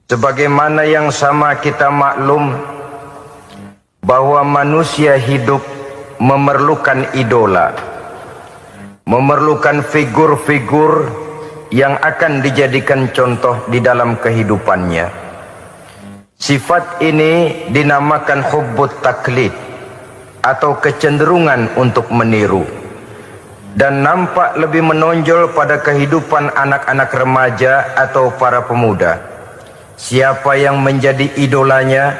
Sebagaimana yang sama kita maklum bahwa manusia hidup memerlukan idola, memerlukan figur-figur yang akan dijadikan contoh di dalam kehidupannya. Sifat ini dinamakan hubbut taklid atau kecenderungan untuk meniru, dan nampak lebih menonjol pada kehidupan anak-anak remaja atau para pemuda. Siapa yang menjadi idolanya,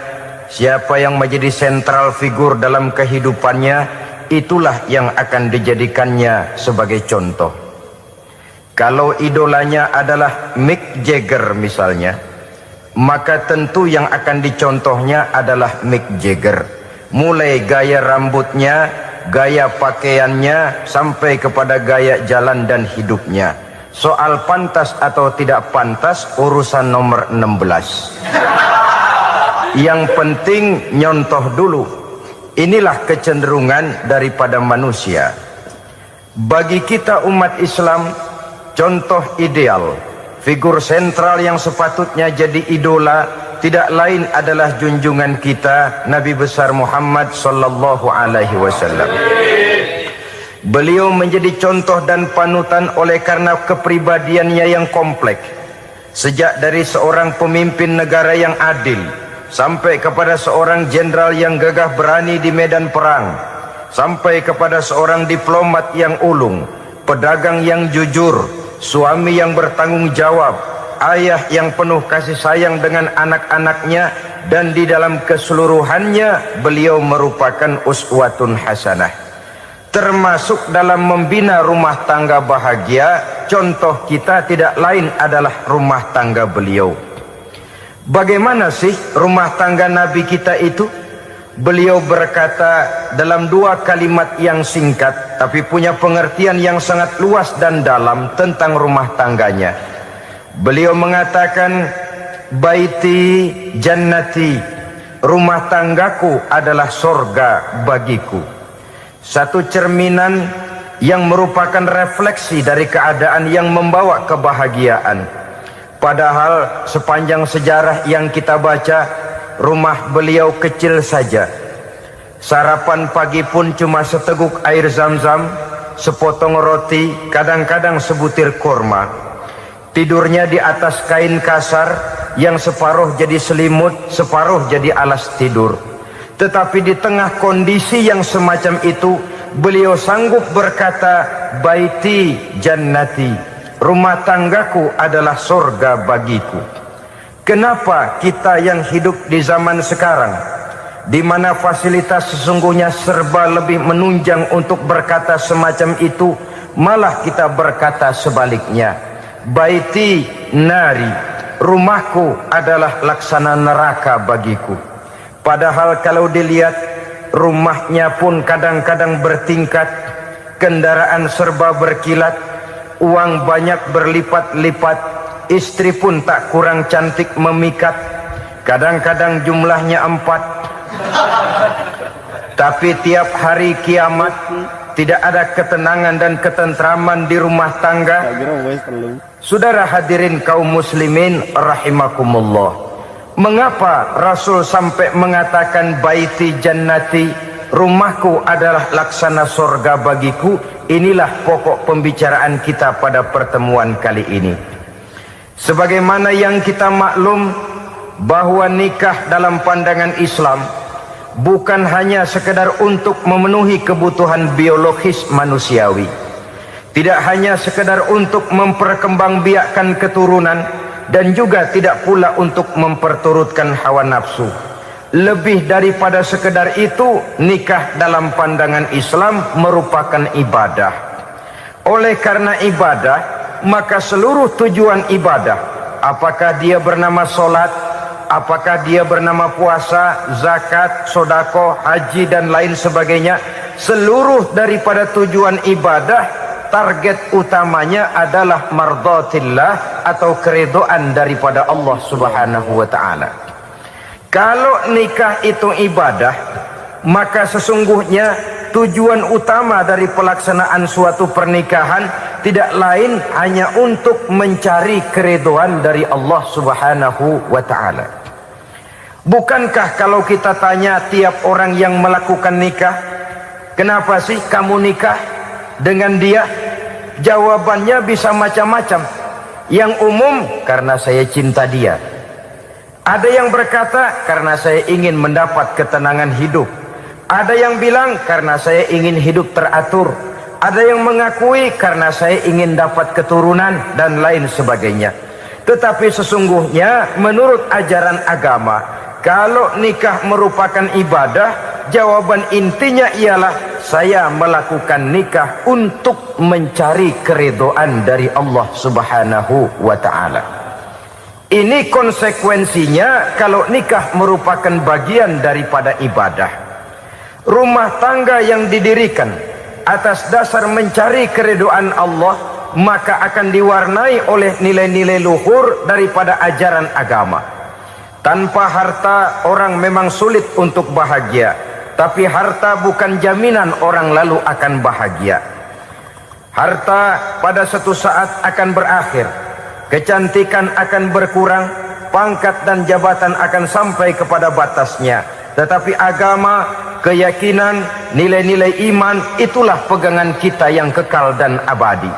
siapa yang menjadi sentral figur dalam kehidupannya, itulah yang akan dijadikannya sebagai contoh. Kalau idolanya adalah Mick Jagger misalnya, maka tentu yang akan dicontohnya adalah Mick Jagger. Mulai gaya rambutnya, gaya pakaiannya, sampai kepada gaya jalan dan hidupnya. Soal pantas atau tidak pantas urusan nomor 16. Yang penting nyontoh dulu. Inilah kecenderungan daripada manusia. Bagi kita umat Islam, contoh ideal, figur sentral yang sepatutnya jadi idola tidak lain adalah junjungan kita Nabi besar Muhammad sallallahu alaihi wasallam. Beliau menjadi contoh dan panutan oleh karena kepribadiannya yang kompleks. Sejak dari seorang pemimpin negara yang adil sampai kepada seorang jenderal yang gagah berani di medan perang, sampai kepada seorang diplomat yang ulung, pedagang yang jujur, suami yang bertanggung jawab, ayah yang penuh kasih sayang dengan anak-anaknya, dan di dalam keseluruhannya beliau merupakan uswatun hasanah. Termasuk dalam membina rumah tangga bahagia, contoh kita tidak lain adalah rumah tangga beliau. Bagaimana sih rumah tangga Nabi kita itu? Beliau berkata dalam dua kalimat yang singkat tapi punya pengertian yang sangat luas dan dalam tentang rumah tangganya. Beliau mengatakan, baiti jannati, rumah tanggaku adalah sorga bagiku. Satu cerminan yang merupakan refleksi dari keadaan yang membawa kebahagiaan. Padahal sepanjang sejarah yang kita baca, rumah beliau kecil saja. Sarapan pagi pun cuma seteguk air zam-zam, sepotong roti, kadang-kadang sebutir kurma. Tidurnya di atas kain kasar yang separuh jadi selimut, separuh jadi alas tidur. Tetapi di tengah kondisi yang semacam itu, beliau sanggup berkata, baiti jannati, rumah tanggaku adalah surga bagiku. Kenapa kita yang hidup di zaman sekarang, di mana fasilitas sesungguhnya serba lebih menunjang untuk berkata semacam itu, malah kita berkata sebaliknya, baiti nari, rumahku adalah laksana neraka bagiku. Padahal kalau dilihat, rumahnya pun kadang-kadang bertingkat, kendaraan serba berkilat, uang banyak berlipat-lipat, istri pun tak kurang cantik memikat, kadang-kadang jumlahnya 4. Tapi tiap hari kiamat tidak ada ketenangan dan ketentraman di rumah tangga. Saudara hadirin kaum muslimin rahimakumullah, mengapa Rasul sampai mengatakan baiti jannati, rumahku adalah laksana surga bagiku? Inilah pokok pembicaraan kita pada pertemuan kali ini. Sebagaimana yang kita maklum bahwa nikah dalam pandangan Islam bukan hanya sekedar untuk memenuhi kebutuhan biologis manusiawi, tidak hanya sekedar untuk memperkembangbiakkan keturunan, dan juga tidak pula untuk memperturutkan hawa nafsu. Lebih daripada sekedar itu, nikah dalam pandangan Islam merupakan ibadah. Oleh karena ibadah, maka seluruh tujuan ibadah, apakah dia bernama solat, apakah dia bernama puasa, zakat, sodako, haji, dan lain sebagainya, seluruh daripada tujuan ibadah, target utamanya adalah mardhatillah atau keridhaan daripada Allah Subhanahu wa taala. Kalau nikah itu ibadah, maka sesungguhnya tujuan utama dari pelaksanaan suatu pernikahan tidak lain hanya untuk mencari keridhaan dari Allah Subhanahu wa ta'ala. Bukankah kalau kita tanya tiap orang yang melakukan nikah, kenapa sih kamu nikah dengan dia? Jawabannya bisa macam-macam. Yang umum, karena saya cinta dia. Ada yang berkata, karena saya ingin mendapat ketenangan hidup. Ada yang bilang, karena saya ingin hidup teratur. Ada yang mengakui, karena saya ingin dapat keturunan, dan lain sebagainya. Tetapi sesungguhnya, menurut ajaran agama, kalau nikah merupakan ibadah, jawaban intinya ialah saya melakukan nikah untuk mencari keridhaan dari Allah Subhanahu wa ta'ala. Ini konsekuensinya kalau nikah merupakan bagian daripada ibadah. Rumah tangga yang didirikan atas dasar mencari keridhaan Allah, maka akan diwarnai oleh nilai-nilai luhur daripada ajaran agama. Tanpa harta orang memang sulit untuk bahagia, tapi harta bukan jaminan orang lalu akan bahagia. Harta pada suatu saat akan berakhir, kecantikan akan berkurang, pangkat dan jabatan akan sampai kepada batasnya. Tetapi agama, keyakinan, nilai-nilai iman, itulah pegangan kita yang kekal dan abadi.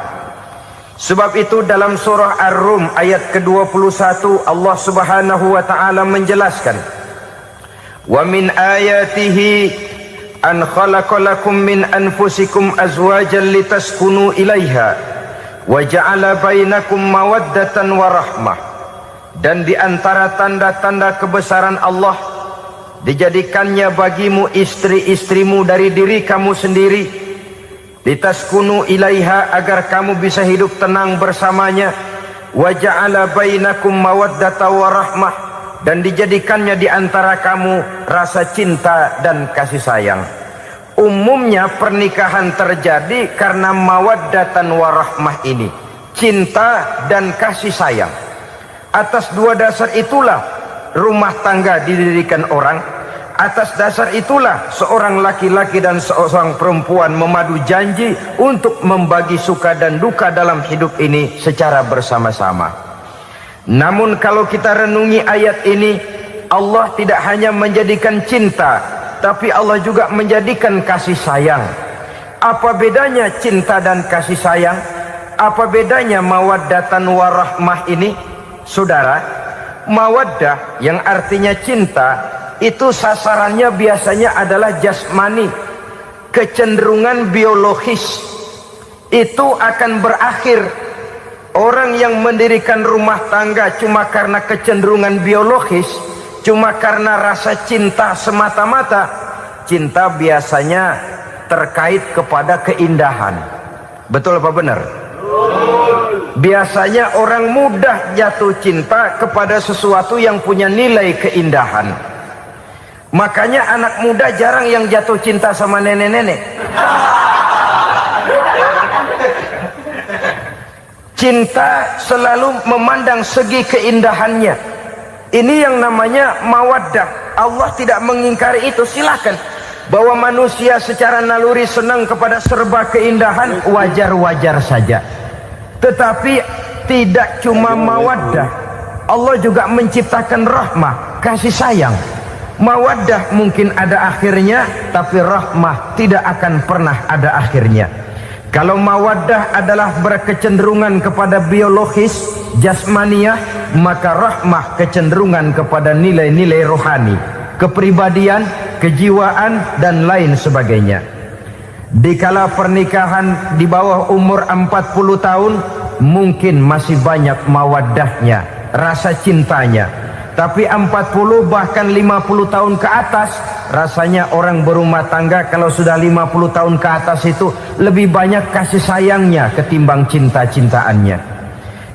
Sebab itu dalam surah Ar-Rum ayat ke-21 Allah Subhanahu wa ta'ala menjelaskan, wa min ayatihi an khalaqalakum min anfusikum azwajan litaskunu ilaiha wa ja'ala bainakum mawaddatan wa rahmah. Dan di antara tanda-tanda kebesaran Allah, dijadikannya bagimu istri-istrimu dari diri kamu sendiri, litaskunu ilaiha, agar kamu bisa hidup tenang bersamanya, wa ja'ala bainakum mawaddatan wa rahmah, dan dijadikannya di antara kamu rasa cinta dan kasih sayang. Umumnya pernikahan terjadi karena mawaddatan warahmah ini, cinta dan kasih sayang. Atas dua dasar itulah rumah tangga didirikan orang. Atas dasar itulah seorang laki-laki dan seorang perempuan memadu janji untuk membagi suka dan duka dalam hidup ini secara bersama-sama. Namun kalau kita renungi ayat ini, Allah tidak hanya menjadikan cinta, tapi Allah juga menjadikan kasih sayang. Apa bedanya cinta dan kasih sayang? Apa bedanya mawaddatan warahmah ini? Saudara, mawaddah yang artinya cinta, itu sasarannya biasanya adalah jasmani, kecenderungan biologis. Itu akan berakhir. Orang yang mendirikan rumah tangga cuma karena kecenderungan biologis, cuma karena rasa cinta semata-mata, cinta biasanya terkait kepada keindahan. Betul apa benar? Biasanya orang mudah jatuh cinta kepada sesuatu yang punya nilai keindahan. Makanya anak muda jarang yang jatuh cinta sama nenek-nenek. Cinta selalu memandang segi keindahannya. Ini yang namanya mawaddah. Allah tidak mengingkari itu, silakan. Bahwa manusia secara naluri senang kepada serba keindahan, wajar-wajar saja. Tetapi tidak cuma mawaddah, Allah juga menciptakan rahmah, kasih sayang. Mawaddah mungkin ada akhirnya, tapi rahmah tidak akan pernah ada akhirnya. Kalau mawaddah adalah berkecenderungan kepada biologis, jasmaniah, maka rahmah kecenderungan kepada nilai-nilai rohani, kepribadian, kejiwaan, dan lain sebagainya. Dikala pernikahan di bawah umur 40 tahun, mungkin masih banyak mawaddahnya, rasa cintanya. Tapi 40 bahkan 50 tahun ke atas, rasanya orang berumah tangga kalau sudah 50 tahun ke atas itu lebih banyak kasih sayangnya ketimbang cinta-cintaannya.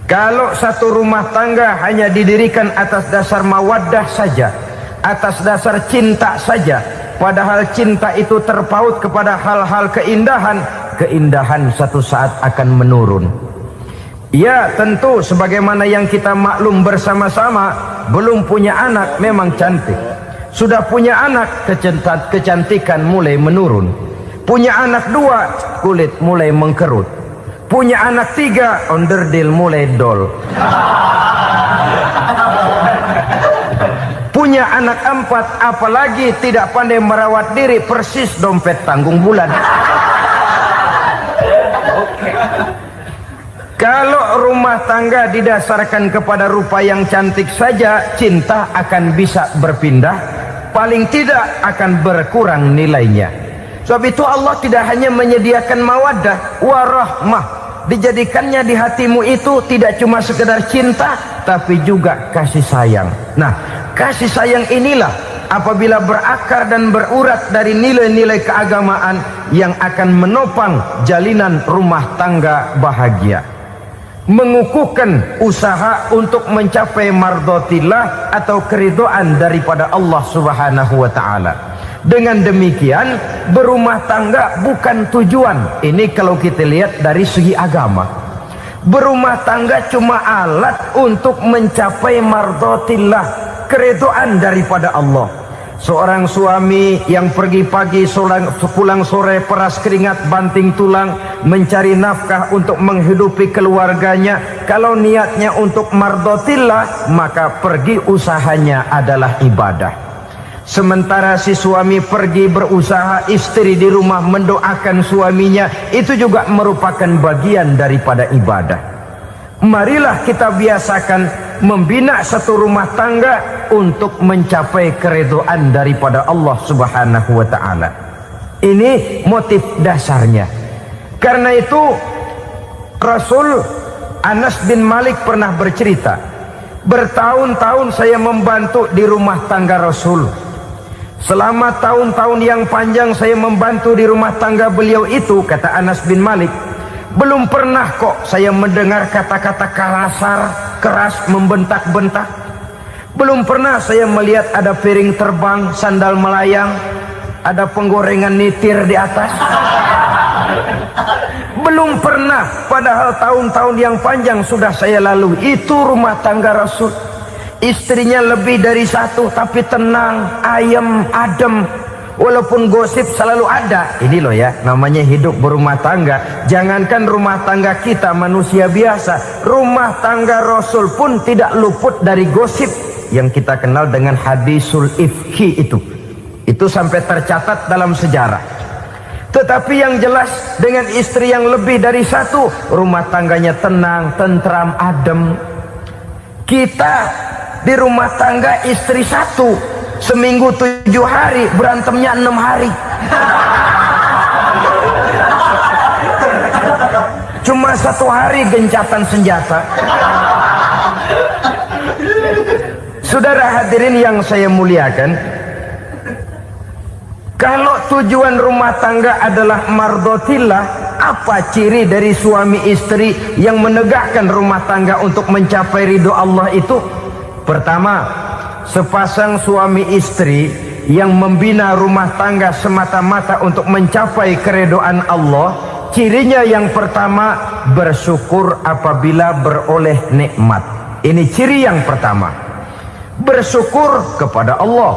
Kalau satu rumah tangga hanya didirikan atas dasar mawaddah saja, atas dasar cinta saja, padahal cinta itu terpaut kepada hal-hal keindahan, keindahan satu saat akan menurun. Ya tentu sebagaimana yang kita maklum bersama-sama, belum punya anak memang cantik. Sudah punya anak, kecantikan mulai menurun. Punya anak 2, kulit mulai mengkerut. Punya anak 3, onderdil mulai dol. Punya anak 4, apalagi tidak pandai merawat diri, persis dompet tanggung bulan. Kalau rumah tangga didasarkan kepada rupa yang cantik saja, cinta akan bisa berpindah, paling tidak akan berkurang nilainya. Sebab itu Allah tidak hanya menyediakan mawaddah warahmah, dijadikannya di hatimu itu tidak cuma sekedar cinta, tapi juga kasih sayang. Nah, kasih sayang inilah apabila berakar dan berurat dari nilai-nilai keagamaan yang akan menopang jalinan rumah tangga bahagia, mengukuhkan usaha untuk mencapai mardhatillah atau keridhaan daripada Allah Subhanahu wa taala. Dengan demikian, berumah tangga bukan tujuan. Ini kalau kita lihat dari segi agama. Berumah tangga cuma alat untuk mencapai mardhatillah, keridhaan daripada Allah. Seorang suami yang pergi pagi pulang sore peras keringat banting tulang mencari nafkah untuk menghidupi keluarganya, kalau niatnya untuk mardhatillah, maka pergi usahanya adalah ibadah. Sementara si suami pergi berusaha, istri di rumah mendoakan suaminya, itu juga merupakan bagian daripada ibadah. Marilah kita biasakan membina satu rumah tangga untuk mencapai keridhaan daripada Allah Subhanahu wa taala. Ini motif dasarnya. Karena itu Rasul Anas bin Malik pernah bercerita, bertahun-tahun saya membantu di rumah tangga Rasul. Selama tahun-tahun yang panjang saya membantu di rumah tangga beliau itu, kata Anas bin Malik, belum pernah kok saya mendengar kata-kata kasar, keras, membentak-bentak. Belum pernah saya melihat ada piring terbang, sandal melayang, ada penggorengan nitir di atas. Belum pernah, padahal tahun-tahun yang panjang sudah saya lalui. Itu rumah tangga Rasul. Istrinya lebih dari 1, tapi tenang, ayem, adem. Walaupun gosip selalu ada. Ini loh ya, namanya hidup berumah tangga. Jangankan rumah tangga kita manusia biasa, rumah tangga Rasul pun tidak luput dari gosip yang kita kenal dengan hadisul ifki itu. Itu sampai tercatat dalam sejarah. Tetapi yang jelas, dengan istri yang lebih dari 1, rumah tangganya tenang, tentram, adem. Kita di rumah tangga istri 1, seminggu 7 hari, berantemnya 6 hari. Cuma 1 hari gencatan senjata. Saudara hadirin yang saya muliakan, kalau tujuan rumah tangga adalah mardhatillah, apa ciri dari suami istri yang menegakkan rumah tangga untuk mencapai ridho Allah itu? Pertama, sepasang suami istri yang membina rumah tangga semata-mata untuk mencapai keridhaan Allah, cirinya yang pertama, bersyukur apabila beroleh nikmat. Ini ciri yang pertama. Bersyukur kepada Allah,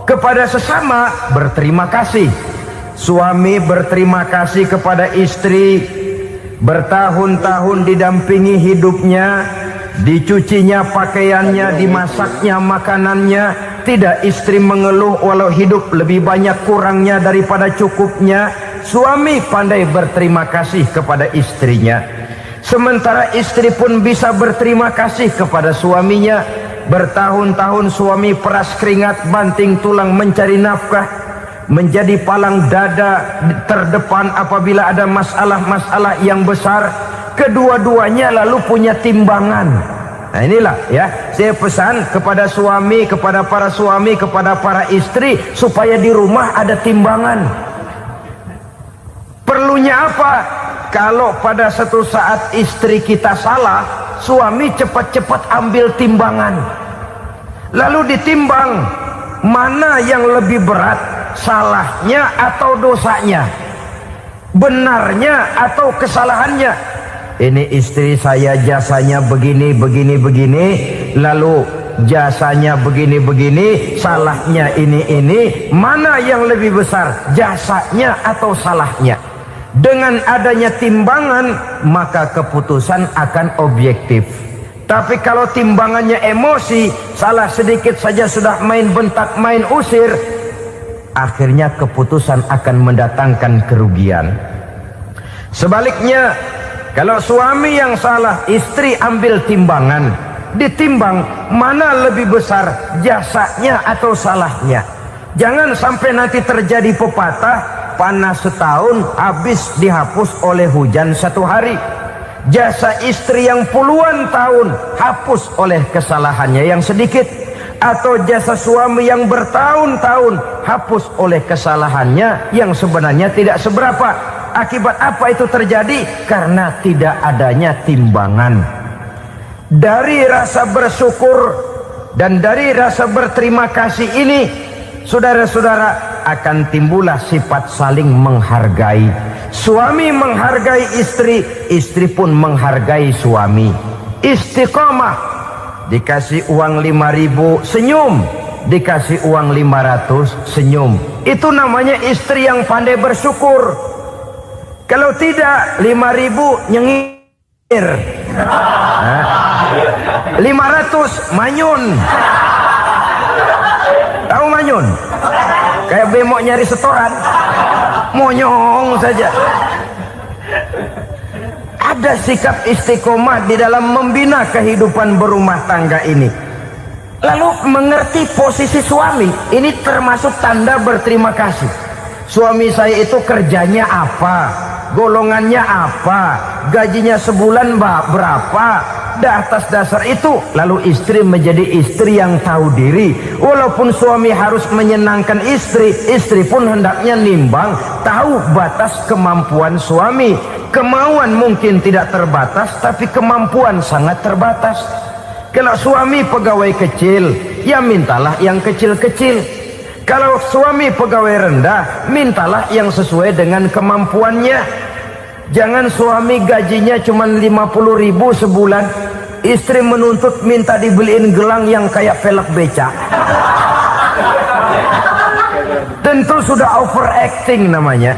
kepada sesama berterima kasih. Suami berterima kasih kepada istri, bertahun-tahun didampingi hidupnya, dicucinya pakaiannya, dimasaknya makanannya. Tidak istri mengeluh walau hidup lebih banyak kurangnya daripada cukupnya. Suami pandai berterima kasih kepada istrinya. Sementara istri pun bisa berterima kasih kepada suaminya. Bertahun-tahun suami peras keringat, banting tulang mencari nafkah, menjadi palang dada terdepan apabila ada masalah-masalah yang besar. Kedua-duanya lalu punya timbangan. Nah inilah ya, saya pesan kepada suami, kepada para suami, kepada para istri, supaya di rumah ada timbangan. Perlunya apa? Kalau pada satu saat istri kita salah, suami cepat-cepat ambil timbangan, lalu ditimbang mana yang lebih berat, salahnya atau dosanya, benarnya atau kesalahannya. Ini istri saya jasanya begini, begini, begini, lalu jasanya begini-begini, salahnya ini, mana yang lebih besar, jasanya atau salahnya? Dengan adanya timbangan, maka keputusan akan objektif. Tapi kalau timbangannya emosi, salah sedikit saja sudah main bentak, main usir, akhirnya keputusan akan mendatangkan kerugian. Sebaliknya, kalau suami yang salah, istri ambil timbangan, ditimbang mana lebih besar, jasanya atau salahnya. Jangan sampai nanti terjadi pepatah, panas setahun habis dihapus oleh hujan satu hari. Jasa istri yang puluhan tahun hapus oleh kesalahannya yang sedikit, atau jasa suami yang bertahun-tahun hapus oleh kesalahannya yang sebenarnya tidak seberapa. Akibat apa itu terjadi? Karena tidak adanya timbangan. Dari rasa bersyukur dan dari rasa berterima kasih ini, saudara-saudara, akan timbullah sifat saling menghargai. Suami menghargai istri, istri pun menghargai suami. Istiqomah, dikasih uang 5.000 senyum, dikasih uang 500 senyum. Itu namanya istri yang pandai bersyukur. Kalau tidak, 5.000 nyengir, 500 manyun. Tahu manyun? Kayak bemok nyari setoran, monyong saja. Ada sikap istiqomah di dalam membina kehidupan berumah tangga ini. Lalu mengerti posisi suami, ini termasuk tanda berterima kasih. Suami saya itu kerjanya apa, golongannya apa, gajinya sebulan berapa. Atas dasar itu, lalu istri menjadi istri yang tahu diri. Walaupun suami harus menyenangkan istri, istri pun hendaknya nimbang, tahu batas kemampuan suami. Kemauan mungkin tidak terbatas, tapi kemampuan sangat terbatas. Kalau suami pegawai kecil, ya mintalah yang kecil-kecil. Kalau suami pegawai rendah, mintalah yang sesuai dengan kemampuannya. Jangan suami gajinya cuma 50.000 sebulan, istri menuntut minta dibeliin gelang yang kayak velg beca. Tentu sudah overacting namanya.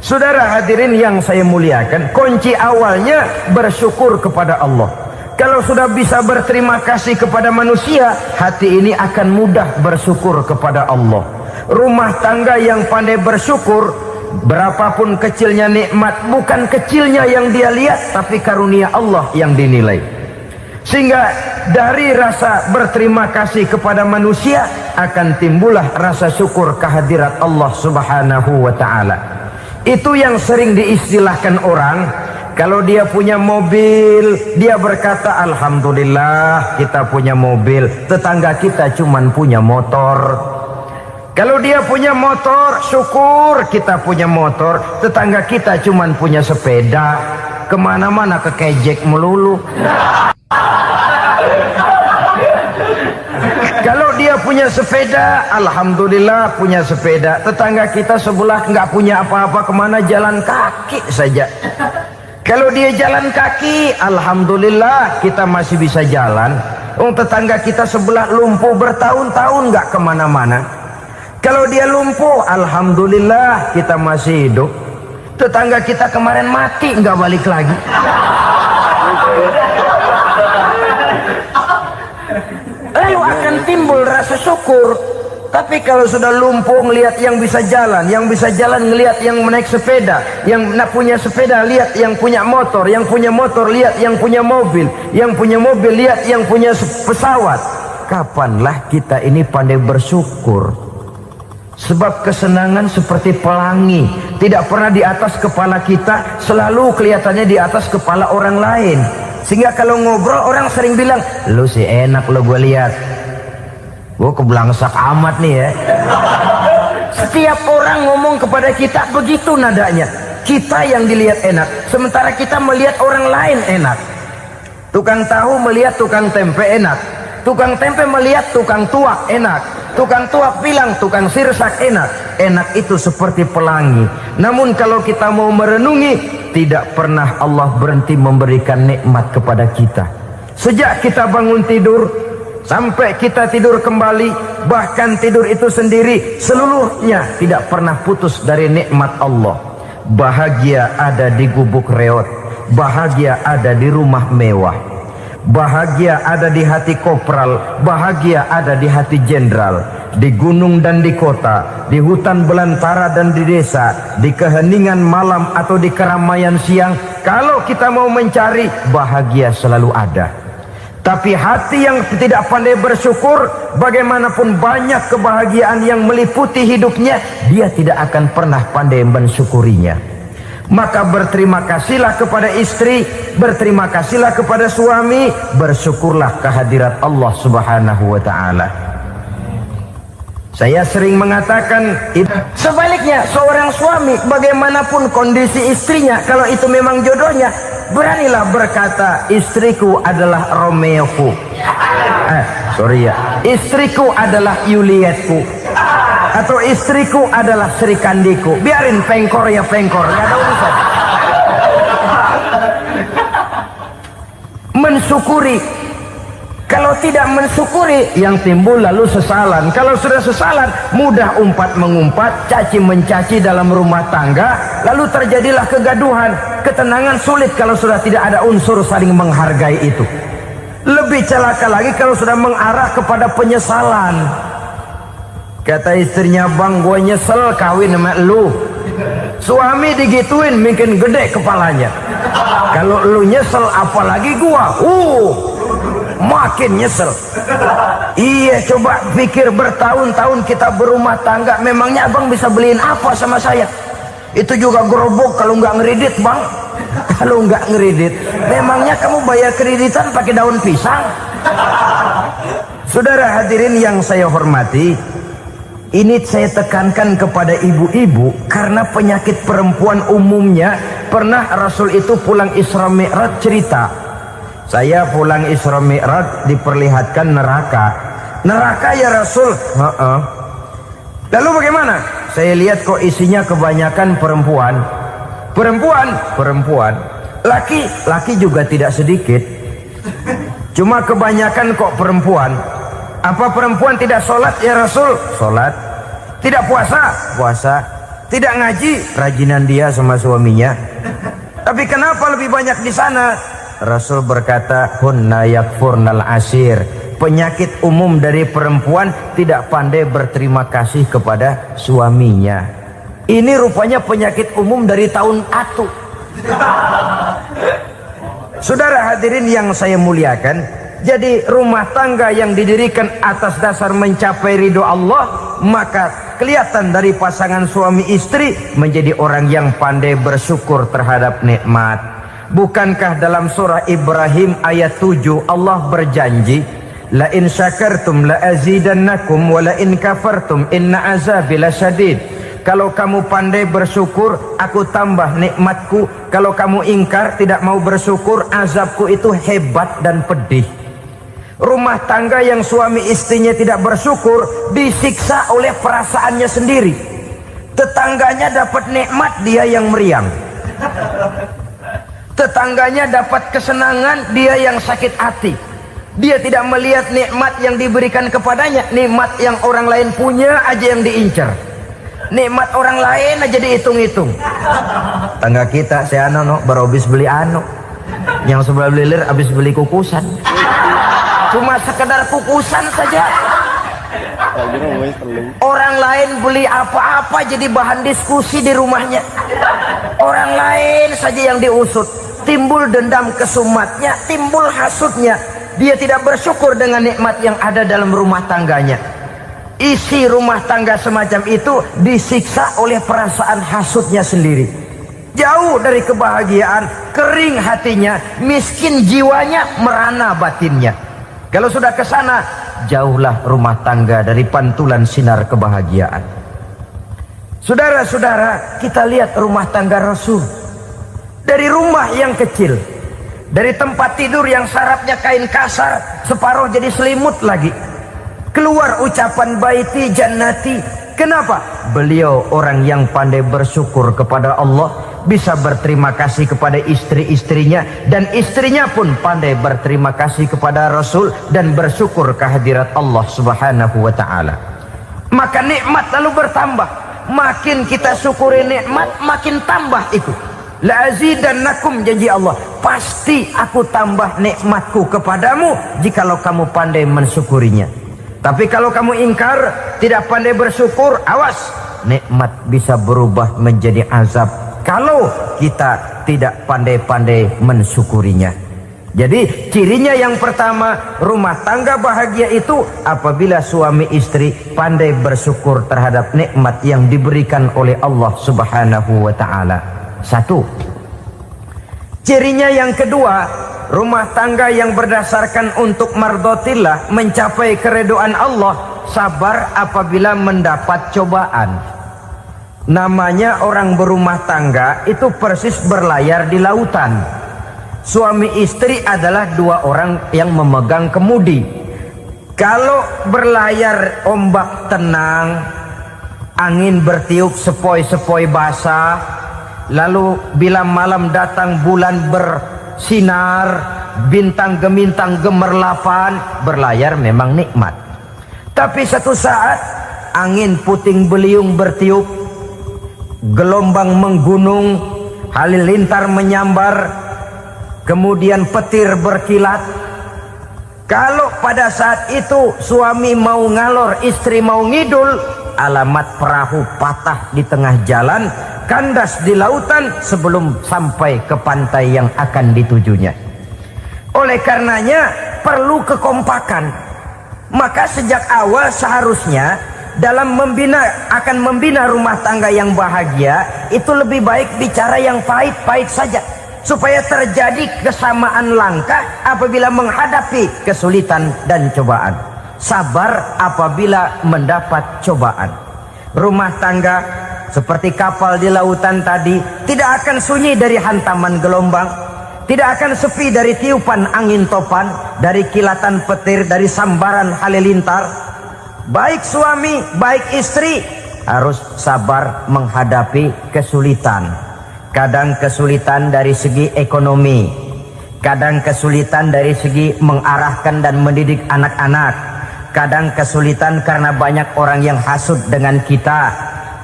Saudara hadirin yang saya muliakan, kunci awalnya bersyukur kepada Allah. Kalau sudah bisa berterima kasih kepada manusia, hati ini akan mudah bersyukur kepada Allah. Rumah tangga yang pandai bersyukur, berapapun kecilnya nikmat, bukan kecilnya yang dia lihat, tapi karunia Allah yang dinilai. Sehingga dari rasa berterima kasih kepada manusia akan timbullah rasa syukur kehadirat Allah Subhanahu wa ta'ala. Itu yang sering diistilahkan orang, kalau dia punya mobil, dia berkata alhamdulillah kita punya mobil, tetangga kita cuman punya motor. Kalau dia punya motor, syukur kita punya motor, tetangga kita cuman punya sepeda, kemana-mana kekejek melulu. Kalau dia punya sepeda, alhamdulillah punya sepeda, tetangga kita sebelah nggak punya apa-apa, kemana jalan kaki saja. Kalau dia jalan kaki, alhamdulillah kita masih bisa jalan. Tetangga kita sebelah lumpuh bertahun-tahun nggak kemana-mana. Kalau dia lumpuh, alhamdulillah kita masih hidup. Tetangga kita kemarin mati nggak balik lagi. Lalu akan timbul rasa syukur. Tapi kalau sudah lumpuh ngelihat yang bisa jalan ngelihat yang menaik sepeda, yang punya sepeda lihat yang punya motor lihat yang punya mobil lihat yang punya pesawat. Kapanlah kita ini pandai bersyukur? Sebab kesenangan seperti pelangi, tidak pernah di atas kepala kita, selalu kelihatannya di atas kepala orang lain. Sehingga kalau ngobrol orang sering bilang, lu sih enak lo gue lihat, gue keblangsak amat nih ya. Setiap orang ngomong kepada kita begitu nadanya. Kita yang dilihat enak, sementara kita melihat orang lain enak. Tukang tahu melihat tukang tempe enak, tukang tempe melihat tukang tuak enak, tukang tuak bilang tukang sirsak enak. Enak itu seperti pelangi. Namun kalau kita mau merenungi, tidak pernah Allah berhenti memberikan nikmat kepada kita. Sejak kita bangun tidur sampai kita tidur kembali, bahkan tidur itu sendiri seluruhnya tidak pernah putus dari nikmat Allah. Bahagia ada di gubuk reot, bahagia ada di rumah mewah, bahagia ada di hati kopral, bahagia ada di hati jenderal, di gunung dan di kota, di hutan belantara dan di desa, di keheningan malam atau di keramaian siang. Kalau kita mau mencari, bahagia selalu ada. Tapi hati yang tidak pandai bersyukur, bagaimanapun banyak kebahagiaan yang meliputi hidupnya, dia tidak akan pernah pandai mensyukurinya. Maka berterima kasihlah kepada istri, berterima kasihlah kepada suami, bersyukurlah kehadirat Allah Subhanahu wa ta'ala. Saya sering mengatakan, sebaliknya seorang suami bagaimanapun kondisi istrinya, kalau itu memang jodohnya, beranilah berkata, istriku adalah Romeoku, istriku adalah Julietku, atau istriku adalah Sri Kandiku. Biarin pengkor ya pengkor, gak ada urusan. Mensyukuri. Kalau tidak mensyukuri, yang timbul lalu sesalan. Kalau sudah sesalan, mudah umpat mengumpat, caci mencaci dalam rumah tangga, lalu terjadilah kegaduhan. Ketenangan sulit kalau sudah tidak ada unsur saling menghargai itu. Lebih celaka lagi kalau sudah mengarah kepada penyesalan. Kata istrinya, bang, gue nyesel kawin sama lu. Suami digituin mungkin gede kepalanya. Kalau lu nyesel apalagi gua, makin nyesel. Iya, coba pikir bertahun-tahun kita berumah tangga, memangnya abang bisa beliin apa sama saya? Itu juga gerobok kalau nggak ngeridit, bang. Kalau nggak ngeridit, memangnya kamu bayar kreditan pakai daun pisang? Saudara hadirin yang saya hormati, ini saya tekankan kepada ibu-ibu karena penyakit perempuan umumnya. Pernah Rasul itu pulang Isra Mi'raj cerita, saya pulang Isra Mi'raj diperlihatkan neraka. Neraka ya Rasul? Lalu bagaimana? Saya lihat kok isinya kebanyakan perempuan. Perempuan. Laki juga tidak sedikit. Cuma kebanyakan kok perempuan. Apa perempuan tidak sholat ya Rasul? Sholat. Tidak puasa? Puasa. Tidak ngaji? Rajinan dia sama suaminya. Tapi kenapa lebih banyak di sana? Rasul berkata, hunna yakfurnal asir. Penyakit umum dari perempuan tidak pandai berterima kasih kepada suaminya. Ini rupanya penyakit umum dari tahun atu. Saudara hadirin yang saya muliakan, jadi rumah tangga yang didirikan atas dasar mencapai ridho Allah, maka kelihatan dari pasangan suami istri menjadi orang yang pandai bersyukur terhadap nikmat. Bukankah dalam surah Ibrahim ayat 7 Allah berjanji, la in syakartum la azidannakum wa la in kafartum inna azabi lasyadid. Kalau kamu pandai bersyukur, aku tambah nikmatku. Kalau kamu ingkar, tidak mau bersyukur, azabku itu hebat dan pedih. Rumah tangga yang suami istrinya tidak bersyukur disiksa oleh perasaannya sendiri. Tetangganya dapat nikmat, dia yang meriang. Tetangganya dapat kesenangan, dia yang sakit hati. Dia tidak melihat nikmat yang diberikan kepadanya. Nikmat yang orang lain punya aja yang diincar. Nikmat orang lain aja dihitung-hitung. Tangga kita, saya baru habis beli yang sebelah belilir habis beli kukusan. Cuma sekedar kukusan saja. Orang lain beli apa-apa jadi bahan diskusi di rumahnya. Orang lain saja yang diusut. Timbul dendam kesumatnya, timbul hasutnya. Dia tidak bersyukur dengan nikmat yang ada dalam rumah tangganya. Isi rumah tangga semacam itu disiksa oleh perasaan hasutnya sendiri. Jauh dari kebahagiaan, kering hatinya, miskin jiwanya, merana batinnya. Kalau sudah ke sana, jauhlah rumah tangga dari pantulan sinar kebahagiaan. Saudara-saudara, kita lihat rumah tangga Rasul. Dari rumah yang kecil, dari tempat tidur yang sarapnya kain kasar, separuh jadi selimut lagi, keluar ucapan baiti jannati. Kenapa? Beliau orang yang pandai bersyukur kepada Allah. bisa berterima kasih kepada istri-istrinya, dan istrinya pun pandai berterima kasih kepada Rasul dan bersyukur kehadirat Allah Subhanahu wa taala. Maka nikmat lalu bertambah. Makin kita syukuri nikmat, makin tambah itu. La azidannakum, janji Allah, pasti aku tambah nikmatku kepadamu jikalau kamu pandai mensyukurinya. Tapi kalau kamu ingkar, tidak pandai bersyukur, awas, nikmat bisa berubah menjadi azab kalau kita tidak pandai-pandai mensyukurinya. Jadi cirinya yang pertama, rumah tangga bahagia itu apabila suami istri pandai bersyukur terhadap nikmat yang diberikan oleh Allah Subhanahu wa taala. Satu. Cirinya yang kedua, rumah tangga yang berdasarkan untuk mardhatillah, mencapai keridhaan Allah, sabar apabila mendapat cobaan. Namanya orang berumah tangga itu persis berlayar di lautan. Suami istri adalah dua orang yang memegang kemudi. Kalau berlayar ombak tenang, angin bertiup sepoi-sepoi basah, lalu bila malam datang bulan bersinar, bintang gemintang gemerlapan, berlayar memang nikmat. Tapi satu saat angin puting beliung bertiup, gelombang menggunung, halilintar menyambar, kemudian petir berkilat. Kalau pada saat itu suami mau ngalor, istri mau ngidul, alamat perahu patah di tengah jalan, kandas di lautan sebelum sampai ke pantai yang akan ditujunya. Oleh karenanya perlu kekompakan. Maka sejak awal seharusnya dalam akan membina rumah tangga yang bahagia itu lebih baik bicara yang pahit-pahit saja, supaya terjadi kesamaan langkah apabila menghadapi kesulitan dan cobaan. Sabar apabila mendapat cobaan. Rumah tangga seperti kapal di lautan tadi tidak akan sunyi dari hantaman gelombang, tidak akan sepi dari tiupan angin topan, dari kilatan petir, dari sambaran halilintar. Baik suami, baik istri harus sabar menghadapi kesulitan. Kadang kesulitan dari segi ekonomi, kadang kesulitan dari segi mengarahkan dan mendidik anak-anak, kadang kesulitan karena banyak orang yang hasut dengan kita,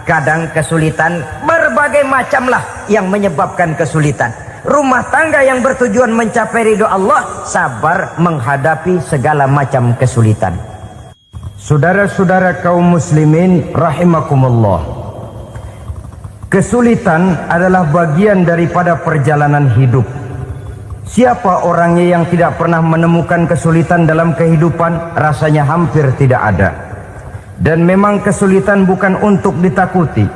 kadang kesulitan berbagai macam lah yang menyebabkan kesulitan. Rumah tangga yang bertujuan mencapai ridho Allah sabar menghadapi segala macam kesulitan. Saudara-saudara kaum muslimin rahimakumullah, kesulitan adalah bagian daripada perjalanan hidup. Siapa orangnya yang tidak pernah menemukan kesulitan dalam kehidupan? Rasanya hampir tidak ada. Dan memang kesulitan bukan untuk ditakuti.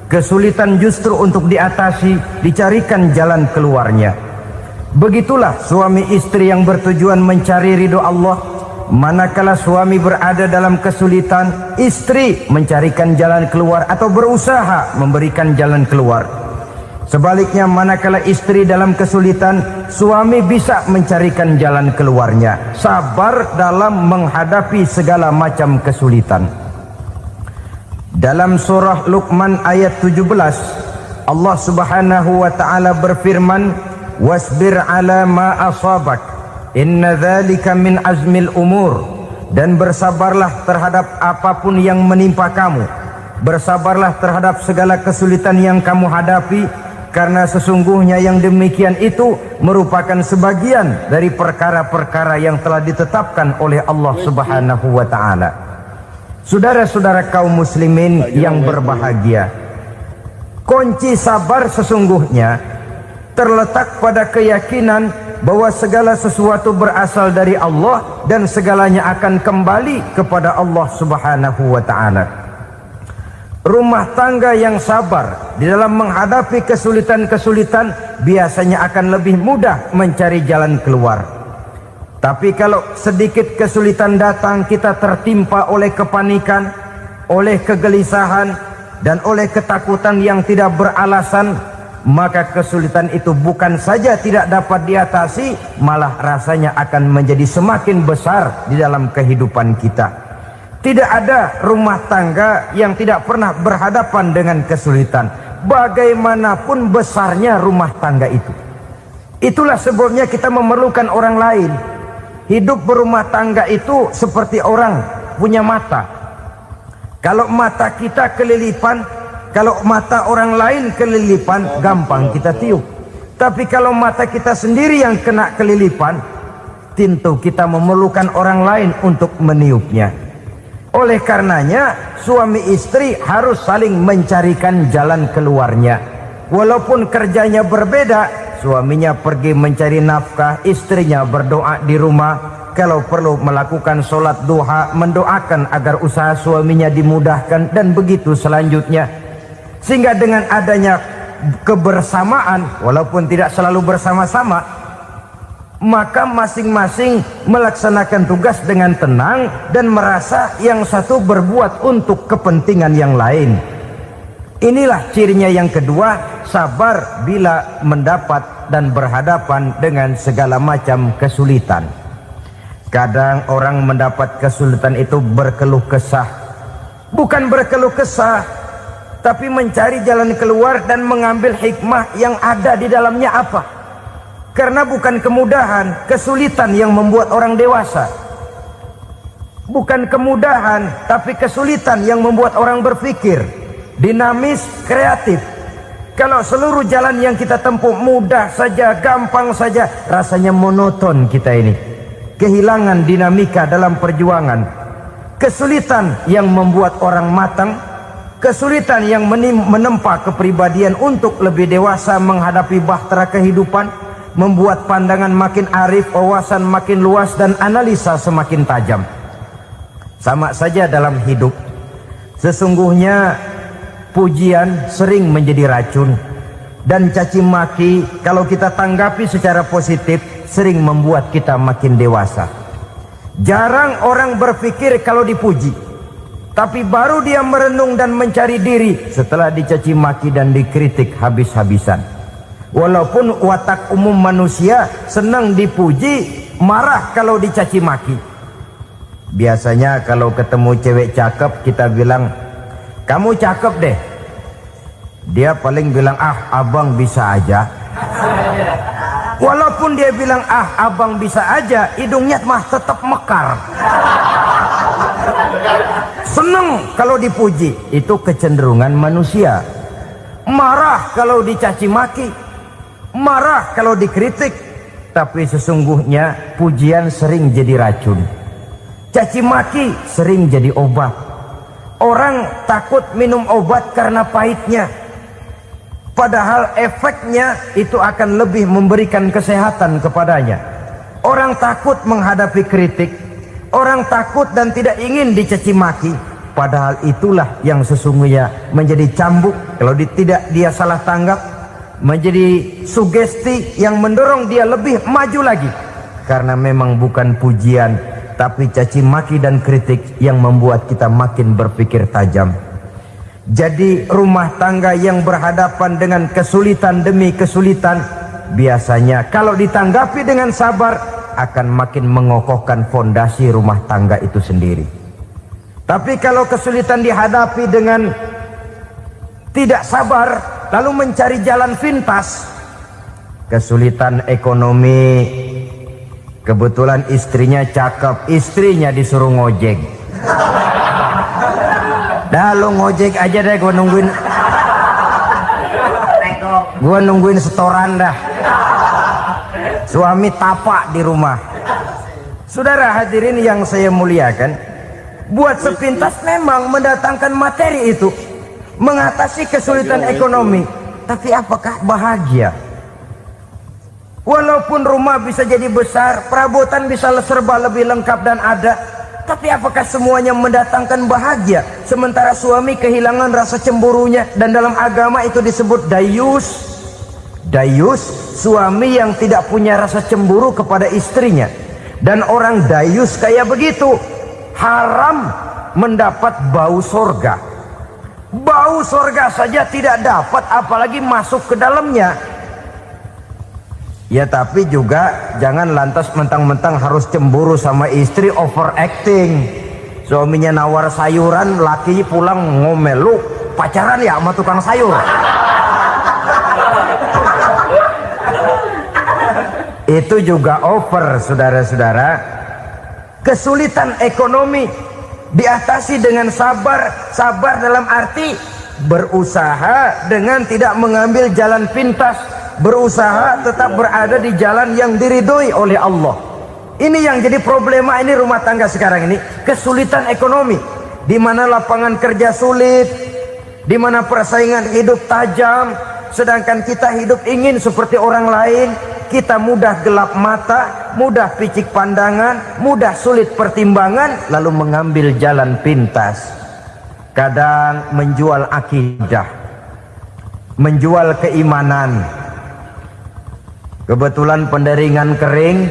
Kesulitan justru untuk diatasi, dicarikan jalan keluarnya. Begitulah suami istri yang bertujuan mencari ridho Allah. Manakala suami berada dalam kesulitan, istri mencarikan jalan keluar atau berusaha memberikan jalan keluar. Sebaliknya, manakala istri dalam kesulitan, suami bisa mencarikan jalan keluarnya. Sabar dalam menghadapi segala macam kesulitan. Dalam surah Luqman ayat 17, Allah Subhanahu wa taala berfirman, "Wasbir 'ala ma asabak, inna dzalika min azmil umur." Dan bersabarlah terhadap apapun yang menimpa kamu. Bersabarlah terhadap segala kesulitan yang kamu hadapi, karena sesungguhnya yang demikian itu merupakan sebagian dari perkara-perkara yang telah ditetapkan oleh Allah Subhanahu wa taala. Saudara-saudara kaum muslimin yang berbahagia, kunci sabar sesungguhnya terletak pada keyakinan bahwa segala sesuatu berasal dari Allah dan segalanya akan kembali kepada Allah Subhanahu wa taala. Rumah tangga yang sabar di dalam menghadapi kesulitan-kesulitan biasanya akan lebih mudah mencari jalan keluar. Tapi kalau sedikit kesulitan datang, kita tertimpa oleh kepanikan, oleh kegelisahan, dan oleh ketakutan yang tidak beralasan, maka kesulitan itu bukan saja tidak dapat diatasi, malah rasanya akan menjadi semakin besar di dalam kehidupan kita. Tidak ada rumah tangga yang tidak pernah berhadapan dengan kesulitan. bagaimanapun besarnya rumah tangga itu. Itulah sebabnya kita memerlukan orang lain. Hidup berumah tangga itu seperti orang punya mata. Kalau mata kita kelilipan, kalau mata orang lain kelilipan, gampang kita tiup. Tapi kalau mata kita sendiri yang kena kelilipan, tentu kita memerlukan orang lain untuk meniupnya. Oleh karenanya, suami istri harus saling mencarikan jalan keluarnya. Walaupun kerjanya berbeda, suaminya pergi mencari nafkah, istrinya berdoa di rumah. Kalau perlu melakukan sholat duha, mendoakan agar usaha suaminya dimudahkan, dan begitu selanjutnya. Sehingga dengan adanya kebersamaan, walaupun tidak selalu bersama-sama, maka masing-masing melaksanakan tugas dengan tenang dan merasa yang satu berbuat untuk kepentingan yang lain. Inilah cirinya yang kedua, sabar bila mendapat dan berhadapan dengan segala macam kesulitan. Kadang orang mendapat kesulitan itu berkeluh kesah. Bukan berkeluh kesah, tapi mencari jalan keluar dan mengambil hikmah yang ada di dalamnya apa. Karena bukan kemudahan, kesulitan yang membuat orang dewasa. Bukan kemudahan, tapi kesulitan yang membuat orang berpikir, dinamis, kreatif. Kalau seluruh jalan yang kita tempuh mudah saja, gampang saja, rasanya monoton kita ini. Kehilangan dinamika dalam perjuangan. Kesulitan yang membuat orang matang, kesulitan yang menempa kepribadian untuk lebih dewasa menghadapi bahtera kehidupan, membuat pandangan makin arif, wawasan makin luas, dan analisa semakin tajam. Sama saja dalam hidup. Sesungguhnya pujian sering menjadi racun, dan caci maki kalau kita tanggapi secara positif sering membuat kita makin dewasa. Jarang orang berpikir kalau dipuji, tapi baru dia merenung dan mencari diri setelah dicaci maki dan dikritik habis-habisan. Walaupun watak umum manusia senang dipuji, marah kalau dicaci maki. Biasanya kalau ketemu cewek cakep kita bilang, kamu cakep deh. Dia paling bilang, ah abang bisa aja. Walaupun dia bilang, ah abang bisa aja, hidungnya mah tetap mekar. Senang kalau dipuji, itu kecenderungan manusia. Marah kalau dicaci maki, marah kalau dikritik. Tapi sesungguhnya pujian sering jadi racun, caci maki sering jadi obat. Orang takut minum obat karena pahitnya, padahal efeknya itu akan lebih memberikan kesehatan kepadanya. Orang takut menghadapi kritik, orang takut dan tidak ingin dicaci maki, padahal itulah yang sesungguhnya menjadi cambuk kalau tidak dia salah tanggap, menjadi sugesti yang mendorong dia lebih maju lagi. Karena memang bukan pujian, tapi caci maki dan kritik yang membuat kita makin berpikir tajam. Jadi rumah tangga yang berhadapan dengan kesulitan demi kesulitan, biasanya kalau ditanggapi dengan sabar akan makin mengokohkan fondasi rumah tangga itu sendiri. Tapi kalau kesulitan dihadapi dengan tidak sabar, lalu mencari jalan pintas, kesulitan ekonomi, kebetulan istrinya cakep, istrinya disuruh ngojek. Dah lu ngojek aja deh, gua nungguin setoran dah. Suami tapak di rumah. Saudara hadirin yang saya muliakan, buat sepintas memang mendatangkan materi itu, mengatasi kesulitan ekonomi, tapi apakah bahagia? Walaupun rumah bisa jadi besar, perabotan bisa serba lebih lengkap dan ada, tapi apakah semuanya mendatangkan bahagia? Sementara suami kehilangan rasa cemburunya, dan dalam agama itu disebut dayus. Dayus, suami yang tidak punya rasa cemburu kepada istrinya. Dan orang dayus kayak begitu haram mendapat bau sorga. Bau sorga saja tidak dapat, apalagi masuk ke dalamnya. Ya tapi juga jangan lantas mentang-mentang harus cemburu sama istri, overacting. Suaminya nawar sayuran, laki pulang ngomel, lu pacaran ya sama tukang sayur? itu juga over, saudara-saudara. Kesulitan ekonomi diatasi dengan sabar. Sabar dalam arti berusaha dengan tidak mengambil jalan pintas, berusaha tetap berada di jalan yang diridhoi oleh Allah. Ini yang jadi problema ini rumah tangga sekarang ini, kesulitan ekonomi, di mana lapangan kerja sulit, di mana persaingan hidup tajam, sedangkan kita hidup ingin seperti orang lain. Kita mudah gelap mata, mudah picik pandangan, mudah sulit pertimbangan, lalu mengambil jalan pintas. Kadang menjual akidah, menjual keimanan. Kebetulan penderingan kering,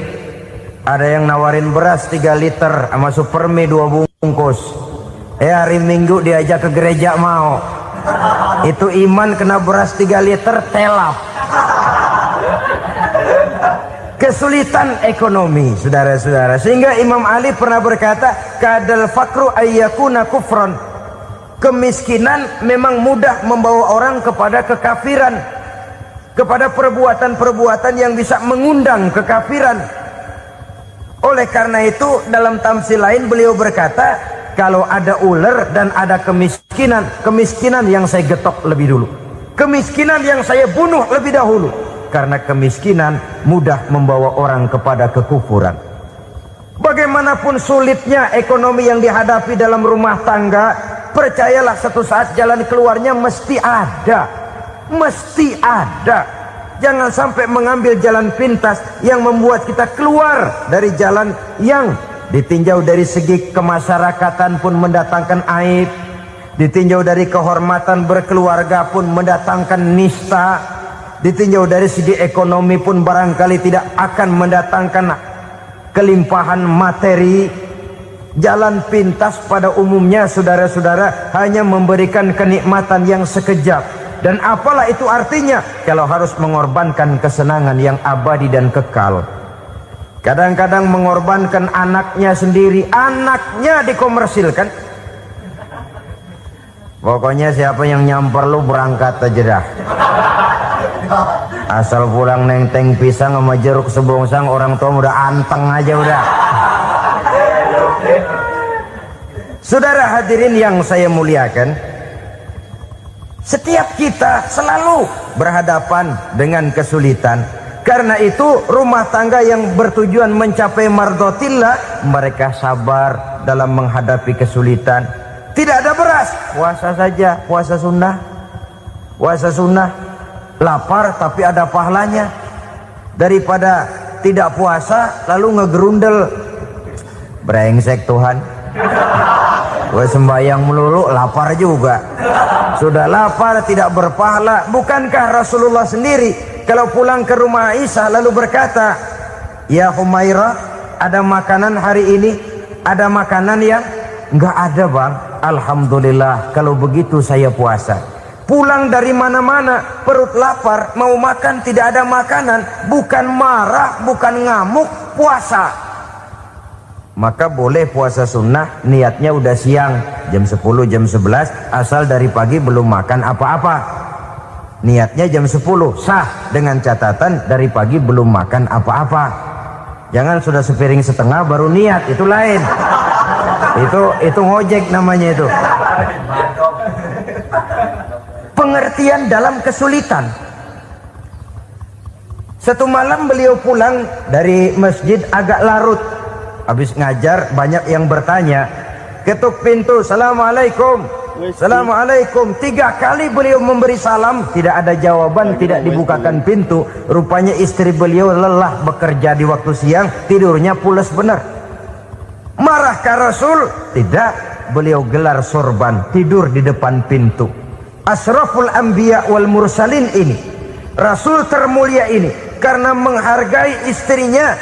ada yang nawarin beras 3 liter sama Supermi 2 bungkus. Hari Minggu diajak ke gereja mau. Itu iman kena beras 3 liter telap. Kesulitan ekonomi, saudara-saudara, sehingga Imam Ali pernah berkata, kadal fakru ayyakuna kufran. Kemiskinan memang mudah membawa orang kepada kekafiran, kepada perbuatan-perbuatan yang bisa mengundang kekafiran. Oleh karena itu dalam tamsil lain beliau berkata, kalau ada ular dan ada kemiskinan, kemiskinan yang saya getok lebih dulu, kemiskinan yang saya bunuh lebih dahulu. Karena kemiskinan mudah membawa orang kepada kekufuran. Bagaimanapun sulitnya ekonomi yang dihadapi dalam rumah tangga, percayalah satu saat jalan keluarnya mesti ada. Mesti ada. Jangan sampai mengambil jalan pintas yang membuat kita keluar dari jalan yang ditinjau dari segi kemasyarakatan pun mendatangkan aib, ditinjau dari kehormatan berkeluarga pun mendatangkan nista, ditinjau dari segi ekonomi pun barangkali tidak akan mendatangkan kelimpahan materi. Jalan pintas pada umumnya, saudara-saudara, hanya memberikan kenikmatan yang sekejap. Dan apalah itu artinya kalau harus mengorbankan kesenangan yang abadi dan kekal. Kadang-kadang mengorbankan anaknya sendiri, anaknya dikomersilkan. Pokoknya siapa yang nyamper lu berangkat aja dah. Asal pulang nenteng pisang sama jeruk sebongsang, orang tua udah anteng aja udah. Saudara hadirin yang saya muliakan, setiap kita selalu berhadapan dengan kesulitan. Karena itu rumah tangga yang bertujuan mencapai mardhatillah, mereka sabar dalam menghadapi kesulitan. Tidak ada beras, puasa saja, puasa sunnah. Puasa sunnah, lapar tapi ada pahalanya. Daripada tidak puasa lalu ngegerundel, brengsek Tuhan, gue sembahyang melulu lapar juga. Sudah lapar tidak berpahala. Bukankah Rasulullah sendiri kalau pulang ke rumah Aisyah lalu berkata, ya Humairah, ada makanan hari ini? Ada makanan yang enggak ada bang. Alhamdulillah, kalau begitu saya puasa. Pulang dari mana-mana perut lapar, mau makan tidak ada makanan, bukan marah, bukan ngamuk, puasa. Maka boleh puasa sunnah, niatnya udah siang, jam 10, jam 11, asal dari pagi belum makan apa-apa. Niatnya jam 10, sah, dengan catatan dari pagi belum makan apa-apa. Jangan sudah sepiring setengah baru niat, itu lain. Itu ngojek namanya itu. Pengertian dalam kesulitan. Satu malam beliau pulang dari masjid agak larut. Habis ngajar banyak yang bertanya. Ketuk pintu, Assalamualaikum. Assalamualaikum. 3 kali beliau memberi salam, tidak ada jawaban, tidak dibukakan pintu. Rupanya istri beliau lelah bekerja di waktu siang, tidurnya pules benar. Marahkah Rasul? Tidak. Beliau gelar sorban, tidur di depan pintu. Asraful anbiya wal mursalin ini, Rasul termulia ini, karena menghargai istrinya,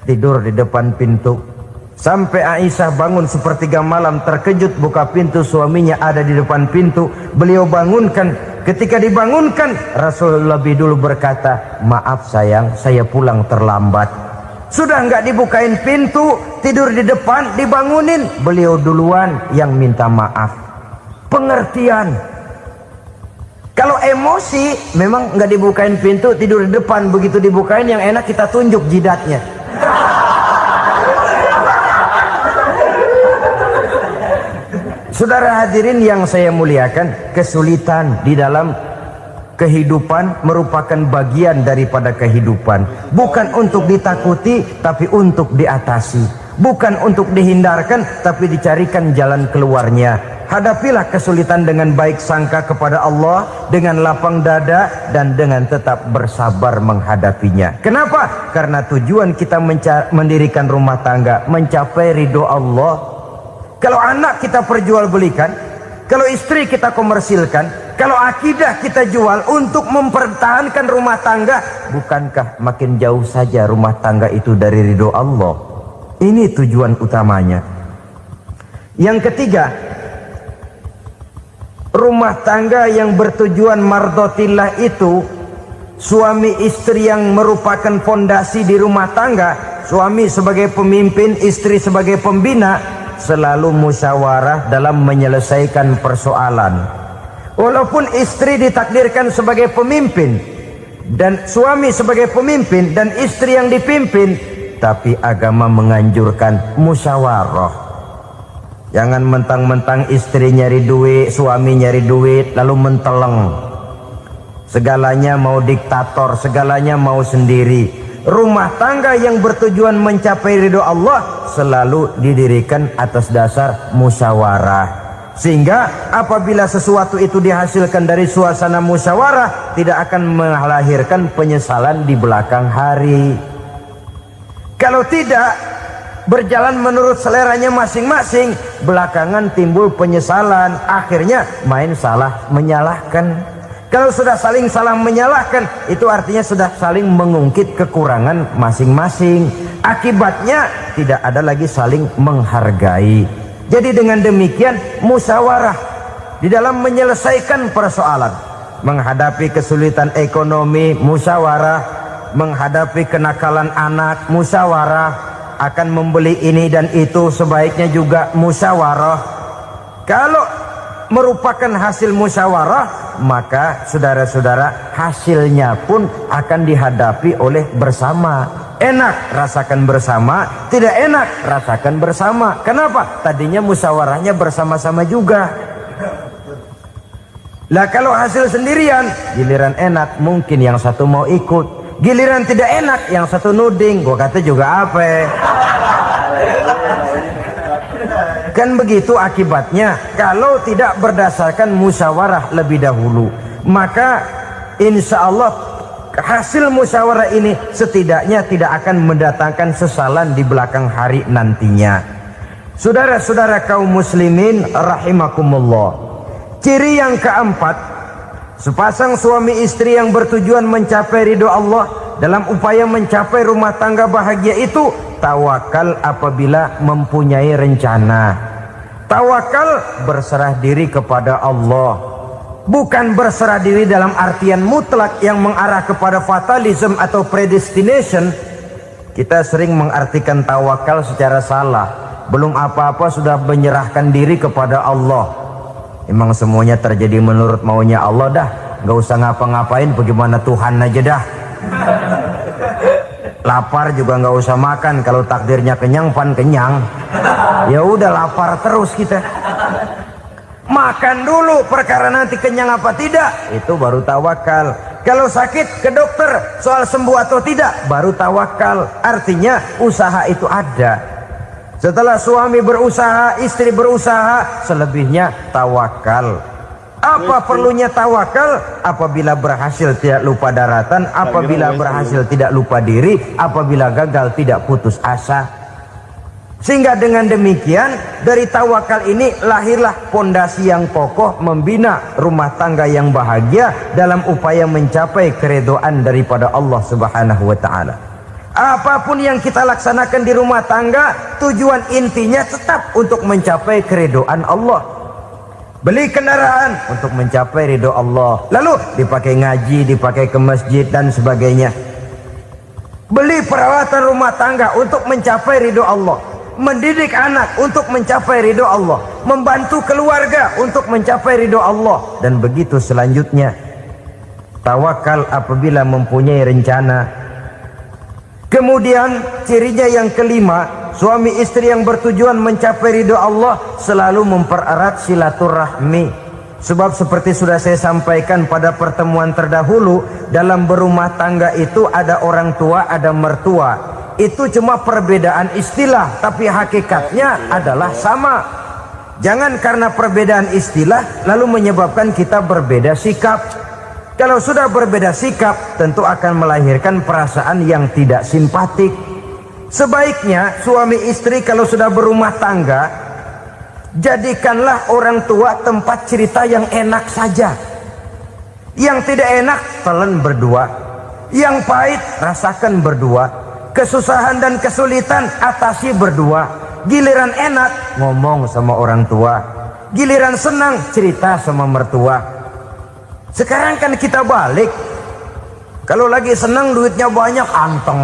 tidur di depan pintu. Sampai Aisyah bangun sepertiga malam, terkejut buka pintu, suaminya ada di depan pintu. Beliau bangunkan. Ketika dibangunkan, Rasul lebih dulu berkata, maaf sayang, saya pulang terlambat. Sudah nggak dibukain pintu, tidur di depan, dibangunin, beliau duluan yang minta maaf. Pengertian. Kalau emosi memang nggak dibukain pintu, tidur di depan. Begitu dibukain yang enak kita tunjuk jidatnya. Saudara hadirin yang saya muliakan, kesulitan di dalam kehidupan merupakan bagian daripada kehidupan. Bukan untuk ditakuti, tapi untuk diatasi. Bukan untuk dihindarkan, tapi dicarikan jalan keluarnya. Hadapilah kesulitan dengan baik sangka kepada Allah, dengan lapang dada, dan dengan tetap bersabar menghadapinya. Kenapa? Karena tujuan kita mendirikan rumah tangga, mencapai ridho Allah. Kalau anak kita perjualbelikan, kalau istri kita komersilkan, kalau akidah kita jual untuk mempertahankan rumah tangga, bukankah makin jauh saja rumah tangga itu dari ridho Allah? Ini tujuan utamanya. Yang ketiga, rumah tangga yang bertujuan mardotillah itu, suami istri yang merupakan fondasi di rumah tangga, suami sebagai pemimpin, istri sebagai pembina, selalu musyawarah dalam menyelesaikan persoalan. Walaupun istri ditakdirkan sebagai pemimpin dan suami sebagai pemimpin dan istri yang dipimpin, tapi agama menganjurkan musyawarah. Jangan mentang-mentang istri nyari duit, suami nyari duit, lalu menteleng. Segalanya mau diktator, segalanya mau sendiri. Rumah tangga yang bertujuan mencapai ridho Allah selalu didirikan atas dasar musyawarah. Sehingga apabila sesuatu itu dihasilkan dari suasana musyawarah, tidak akan melahirkan penyesalan di belakang hari. Kalau tidak, berjalan menurut seleranya masing-masing, belakangan timbul penyesalan, akhirnya main salah menyalahkan. Kalau sudah saling salah menyalahkan, itu artinya sudah saling mengungkit kekurangan masing-masing. Akibatnya tidak ada lagi saling menghargai. Jadi dengan demikian musyawarah di dalam menyelesaikan persoalan, menghadapi kesulitan ekonomi musyawarah, menghadapi kenakalan anak musyawarah, akan membeli ini dan itu sebaiknya juga musyawarah. Kalau merupakan hasil musyawarah, maka saudara-saudara hasilnya pun akan dihadapi oleh bersama. Enak rasakan bersama, tidak enak rasakan bersama. Kenapa? Tadinya musyawarahnya bersama-sama juga. Lah kalau hasil sendirian, giliran enak mungkin yang satu mau ikut, giliran tidak enak yang satu nuding. Gua kata juga apa? Kan begitu akibatnya kalau tidak berdasarkan musyawarah lebih dahulu. Maka insya Allah hasil musyawarah ini setidaknya tidak akan mendatangkan sesalan di belakang hari nantinya. Saudara-saudara kaum muslimin rahimakumullah, ciri yang keempat, sepasang suami istri yang bertujuan mencapai ridho Allah dalam upaya mencapai rumah tangga bahagia itu tawakal apabila mempunyai rencana. Tawakal berserah diri kepada Allah. Bukan berserah diri dalam artian mutlak yang mengarah kepada fatalism atau predestination. Kita sering mengartikan tawakal secara salah. Belum apa-apa sudah menyerahkan diri kepada Allah. Emang semuanya terjadi menurut maunya Allah dah. Gak usah ngapa-ngapain, bagaimana Tuhan aja dah. Lapar juga nggak usah makan, kalau takdirnya kenyang pan kenyang. Ya udah lapar terus kita. Makan dulu, perkara nanti kenyang apa tidak, itu baru tawakal. Kalau sakit ke dokter, soal sembuh atau tidak, baru tawakal. Artinya usaha itu ada. Setelah suami berusaha, istri berusaha, selebihnya tawakal. Apa perlunya tawakal? Apabila berhasil tidak lupa daratan, apabila berhasil tidak lupa diri, apabila gagal tidak putus asa. Sehingga dengan demikian dari tawakal ini lahirlah pondasi yang kokoh membina rumah tangga yang bahagia dalam upaya mencapai keridhaan daripada Allah Subhanahu wa taala. Apapun yang kita laksanakan di rumah tangga, tujuan intinya tetap untuk mencapai keridhaan Allah. Beli kendaraan untuk mencapai ridho Allah, lalu dipakai ngaji, dipakai ke masjid dan sebagainya. Beli peralatan rumah tangga untuk mencapai ridho Allah. Mendidik anak untuk mencapai ridho Allah, membantu keluarga untuk mencapai ridho Allah, dan begitu selanjutnya. tawakal apabila mempunyai rencana. Kemudian cirinya yang kelima, suami istri yang bertujuan mencapai ridho Allah selalu mempererat silaturahmi. Sebab seperti sudah saya sampaikan pada pertemuan terdahulu, dalam berumah tangga itu ada orang tua, ada mertua. Itu cuma perbedaan istilah, tapi hakikatnya adalah sama. Jangan karena perbedaan istilah lalu menyebabkan kita berbeda sikap. Kalau sudah berbeda sikap, tentu akan melahirkan perasaan yang tidak simpatik. Sebaiknya suami istri kalau sudah berumah tangga, jadikanlah orang tua tempat cerita yang enak saja. Yang tidak enak telan berdua, yang pahit rasakan berdua, kesusahan dan kesulitan atasi berdua. Giliran enak ngomong sama orang tua, giliran senang cerita sama mertua. Sekarang kan kita balik, kalau lagi senang duitnya banyak, anteng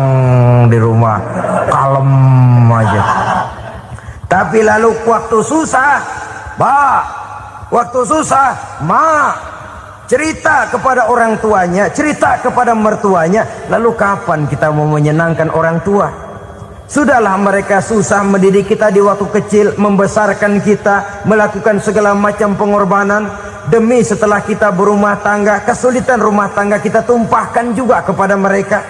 di rumah, kalem aja. Tapi lalu waktu susah, waktu susah, cerita kepada orang tuanya, cerita kepada mertuanya. Lalu kapan kita mau menyenangkan orang tua? Sudahlah mereka susah mendidik kita di waktu kecil, membesarkan kita, melakukan segala macam pengorbanan. Demi setelah kita berumah tangga, kesulitan rumah tangga kita tumpahkan juga kepada mereka.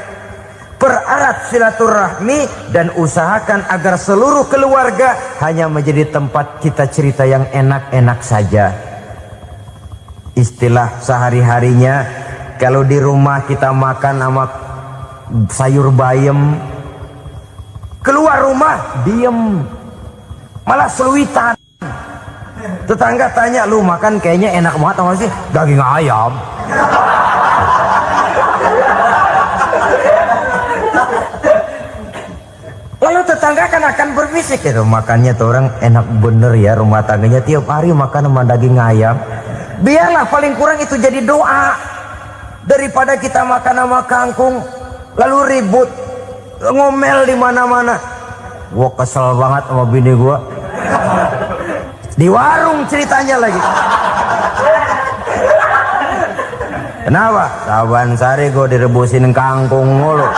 Pererat silaturahmi dan usahakan agar seluruh keluarga hanya menjadi tempat kita cerita yang enak-enak saja. Istilah sehari-harinya, kalau di rumah kita makan sama sayur bayam, keluar rumah diem, malah seluitan. Tetangga tanya, lu makan kayaknya enak banget apa sih? Daging ayam. Lalu tetangga kan akan berbisik, itu makannya tuh orang enak bener ya, rumah tangganya tiap hari makan sama daging ayam. Biarlah paling kurang itu jadi doa, daripada kita makan sama kangkung lalu ribut ngomel di mana-mana. Gua kesel banget sama bini gua. Di warung ceritanya lagi. Kenapa? Saban sari gua direbusin kangkung mulu.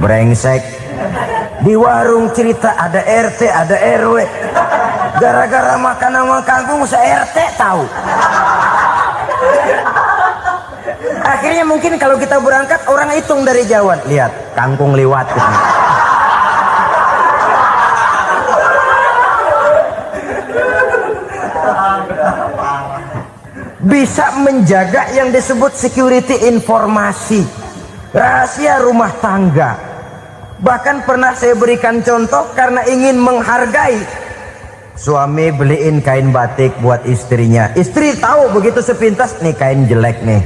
Brengsek. Di warung cerita ada RT, ada RW. Gara-gara makan sama kangkung se-RT tahu. Akhirnya mungkin kalau kita berangkat orang hitung dari jauhan, lihat kangkung liwat gitu. Bisa menjaga yang disebut security informasi, rahasia rumah tangga. Bahkan pernah saya berikan contoh karena ingin menghargai. Suami beliin kain batik buat istrinya. Istri tahu begitu sepintas, nih kain jelek nih.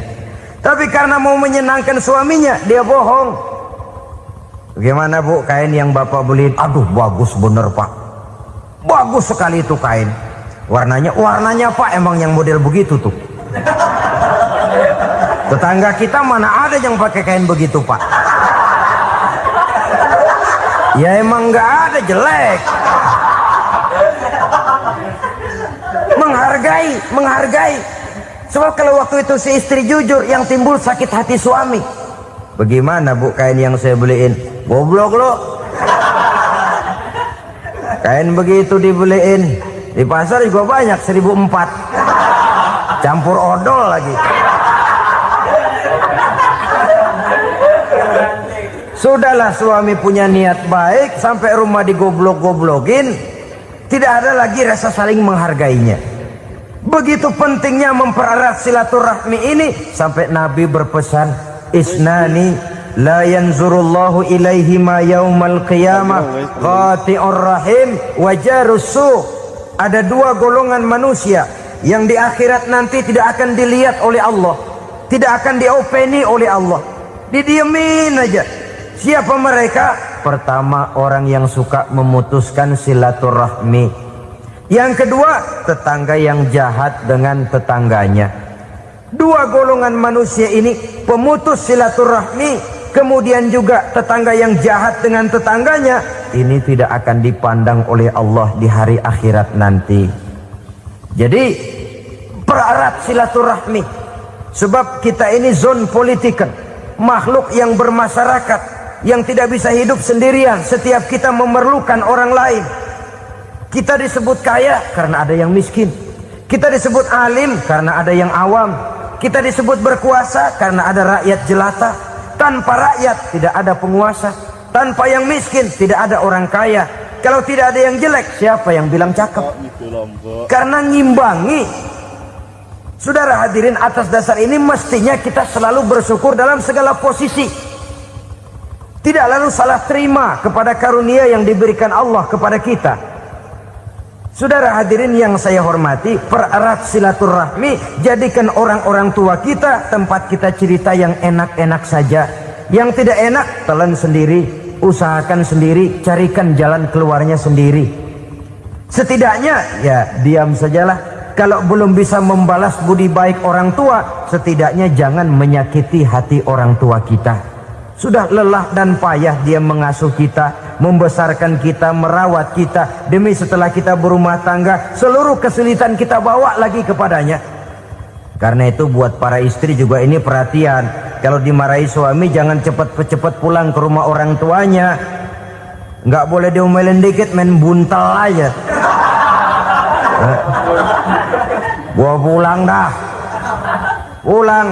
Tapi karena mau menyenangkan suaminya, dia bohong. Bagaimana bu, kain yang bapak beliin? Aduh bagus bener pak, bagus sekali itu kain. Warnanya pak emang yang model begitu tuh. Tetangga kita mana ada yang pakai kain begitu pak? Ya emang nggak ada, jelek. Menghargai. Sebab kalau waktu itu si istri jujur, yang timbul sakit hati suami. Bagaimana bu kain yang saya beliin? Goblok lo. Kain begitu dibeliin di pasar juga banyak 1.400. Campur odol lagi. Sudahlah suami punya niat baik, sampai rumah digoblok-goblokin, tidak ada lagi rasa saling menghargainya. Begitu pentingnya mempererat silaturahmi ini, sampai Nabi berpesan, isnani la yanzurullahu ilaihima yaumal qiyamah qati'ur rahim wa jarus su'. Ada dua golongan manusia yang di akhirat nanti tidak akan dilihat oleh Allah, tidak akan diopeni oleh Allah, didiemin aja. Siapa mereka? Pertama, orang yang suka memutuskan silaturahmi. Yang kedua, tetangga yang jahat dengan tetangganya. Dua golongan manusia ini, pemutus silaturahmi, kemudian juga tetangga yang jahat dengan tetangganya, ini tidak akan dipandang oleh Allah di hari akhirat nanti. Jadi pererat silaturahmi. Sebab kita ini zon politiker, makhluk yang bermasyarakat, yang tidak bisa hidup sendirian. Setiap kita memerlukan orang lain. Kita disebut kaya karena ada yang miskin. Kita disebut alim karena ada yang awam. Kita disebut berkuasa karena ada rakyat jelata. Tanpa rakyat tidak ada penguasa. Tanpa yang miskin tidak ada orang kaya. Kalau tidak ada yang jelek, siapa yang bilang cakep? Karena ngimbangi. Saudara hadirin, atas dasar ini mestinya kita selalu bersyukur dalam segala posisi. Tidak lalu salah terima kepada karunia yang diberikan Allah kepada kita. Saudara hadirin yang saya hormati, pererat silaturahmi, jadikan orang-orang tua kita tempat kita cerita yang enak-enak saja. Yang tidak enak, telan sendiri, usahakan sendiri, carikan jalan keluarnya sendiri. Setidaknya ya diam sajalah. Kalau belum bisa membalas budi baik orang tua, setidaknya jangan menyakiti hati orang tua kita. Sudah lelah dan payah dia mengasuh kita, membesarkan kita, merawat kita. Demi setelah kita berumah tangga, seluruh kesulitan kita bawa lagi kepadanya. Karena itu buat para istri juga ini perhatian. Kalau dimarahi suami, jangan cepat-cepat pulang ke rumah orang tuanya. Nggak boleh diomelin dikit, main buntal aja. Gua pulang dah. Pulang.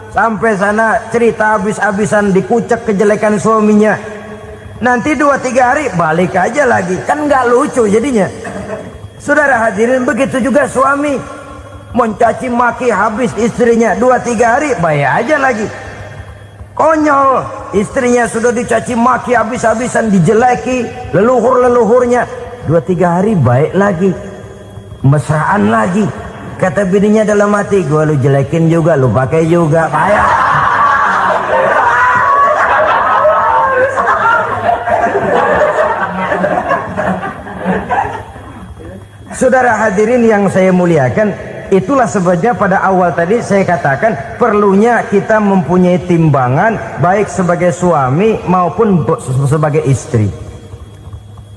Sampai sana cerita habis-habisan, dikucek kejelekan suaminya. Nanti 2-3 hari balik aja lagi. Kan nggak lucu jadinya. Saudara hadirin, begitu juga suami. Mencaci maki habis istrinya, 2-3 hari baik aja lagi. Konyol. Istrinya sudah dicaci maki habis-habisan, dijeleki leluhur-leluhurnya, 2-3 hari baik lagi. Mesraan lagi. Kata bininya dalam hati, gua lu jelekin juga, lu pakai juga, payah. Saudara hadirin yang saya muliakan, itulah sebabnya pada awal tadi saya katakan perlunya kita mempunyai timbangan baik sebagai suami maupun sebagai istri.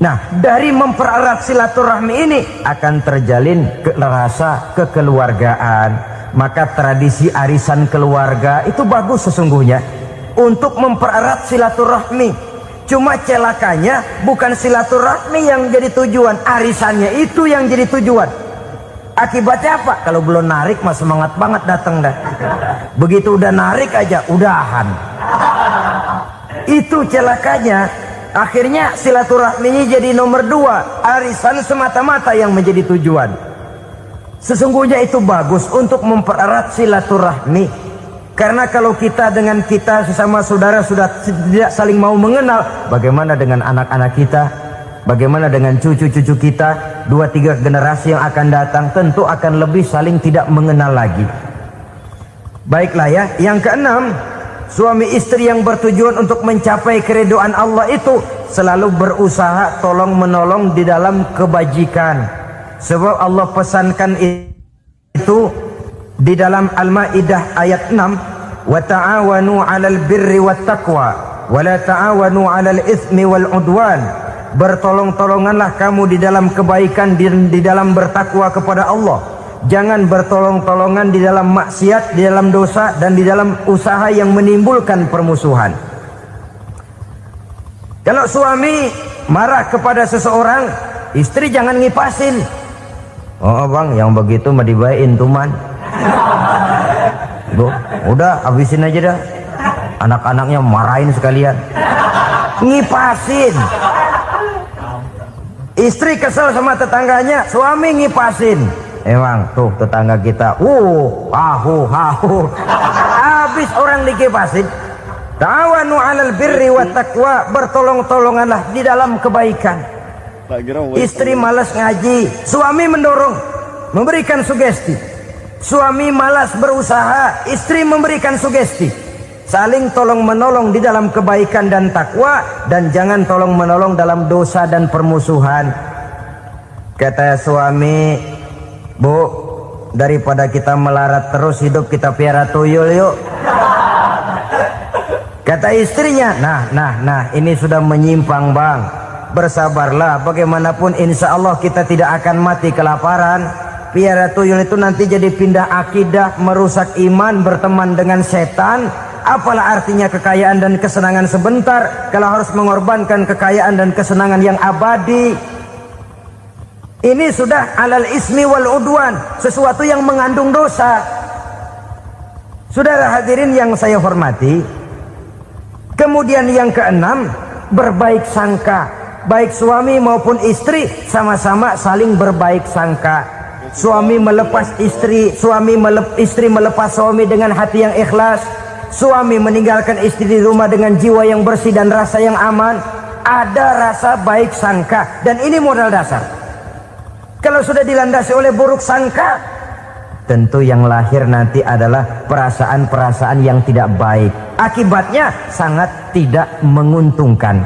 Nah, dari mempererat silaturahmi ini akan terjalin rasa kekeluargaan. Maka tradisi arisan keluarga itu bagus sesungguhnya untuk mempererat silaturahmi. Cuma celakanya bukan silaturahmi yang jadi tujuan, arisannya itu yang jadi tujuan. Akibatnya apa? Kalau belum narik mah semangat banget datang dah. Begitu udah narik aja udahan. Itu celakanya. Akhirnya silaturahminya jadi nomor 2, arisan semata-mata yang menjadi tujuan. Sesungguhnya itu bagus untuk mempererat silaturahmi. Karena kalau kita dengan kita sesama saudara sudah tidak saling mau mengenal, bagaimana dengan anak-anak kita? Bagaimana dengan cucu-cucu kita? 2-3 generasi yang akan datang tentu akan lebih saling tidak mengenal lagi. Baiklah ya, yang keenam, suami istri yang bertujuan untuk mencapai keridhaan Allah itu selalu berusaha tolong menolong di dalam kebajikan. Sebab Allah pesankan itu di dalam Al-Maidah ayat 6, wa ta'awanu 'alal birri wat taqwa wa la ta'awanu 'alal itsmi wal 'udwan. Bertolong-tolonganlah kamu di dalam kebaikan, di dalam bertakwa kepada Allah. Jangan bertolong-tolongan di dalam maksiat, di dalam dosa, dan di dalam usaha yang menimbulkan permusuhan. Kalau suami marah kepada seseorang, istri jangan ngipasin. Oh bang, yang begitu mah dibayain tuman. Udah habisin aja dah. Anak-anaknya marahin sekalian. Ngipasin. Istri kesel sama tetangganya, suami ngipasin. Emang tuh tetangga kita, hahu. Habis orang dikipasin. Ta'awanu 'alal birri wat taqwa, bertolong-tolonganlah di dalam kebaikan. Istri malas ngaji, suami mendorong, memberikan sugesti. Suami malas berusaha, istri memberikan sugesti. Saling tolong menolong di dalam kebaikan dan takwa, dan jangan tolong menolong dalam dosa dan permusuhan. Kata suami, Bu, daripada kita melarat terus hidup, kita piara tuyul yuk. Kata istrinya, nah ini sudah menyimpang bang. Bersabarlah, bagaimanapun insya Allah kita tidak akan mati kelaparan. piara tuyul itu nanti jadi pindah akidah, merusak iman, berteman dengan setan. Apalah artinya kekayaan dan kesenangan sebentar kalau harus mengorbankan kekayaan dan kesenangan yang abadi. Ini sudah alal ismi wal udwan, sesuatu yang mengandung dosa. Saudara hadirin yang saya hormati, kemudian yang keenam, berbaik sangka. Baik suami maupun istri sama-sama saling berbaik sangka. Suami melepas istri, istri melepas suami dengan hati yang ikhlas. Suami meninggalkan istri di rumah dengan jiwa yang bersih dan rasa yang aman. Ada rasa baik sangka, dan ini modal dasar. Kalau sudah dilandasi oleh buruk sangka, tentu yang lahir nanti adalah perasaan-perasaan yang tidak baik. Akibatnya sangat tidak menguntungkan.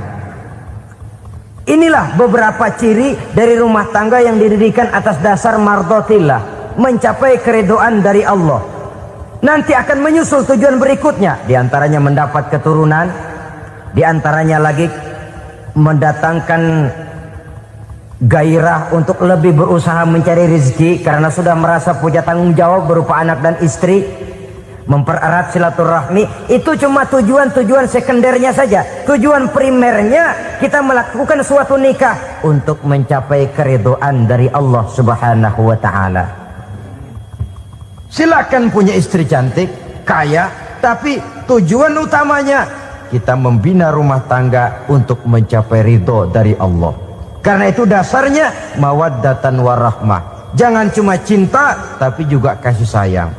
Inilah beberapa ciri dari rumah tangga yang didirikan atas dasar mardotillah, mencapai keridhaan dari Allah. Nanti akan menyusul tujuan berikutnya, diantaranya mendapat keturunan, diantaranya lagi mendatangkan gairah untuk lebih berusaha mencari rezeki karena sudah merasa punya tanggung jawab berupa anak dan istri. Mempererat silaturahmi itu cuma tujuan-tujuan sekundernya saja. Tujuan primernya kita melakukan suatu nikah untuk mencapai keridhaan dari Allah Subhanahu wa taala. Silakan punya istri cantik, kaya, tapi tujuan utamanya kita membina rumah tangga untuk mencapai ridho dari Allah. Karena itu dasarnya mawaddatan warahmah. Jangan cuma cinta, tapi juga kasih sayang.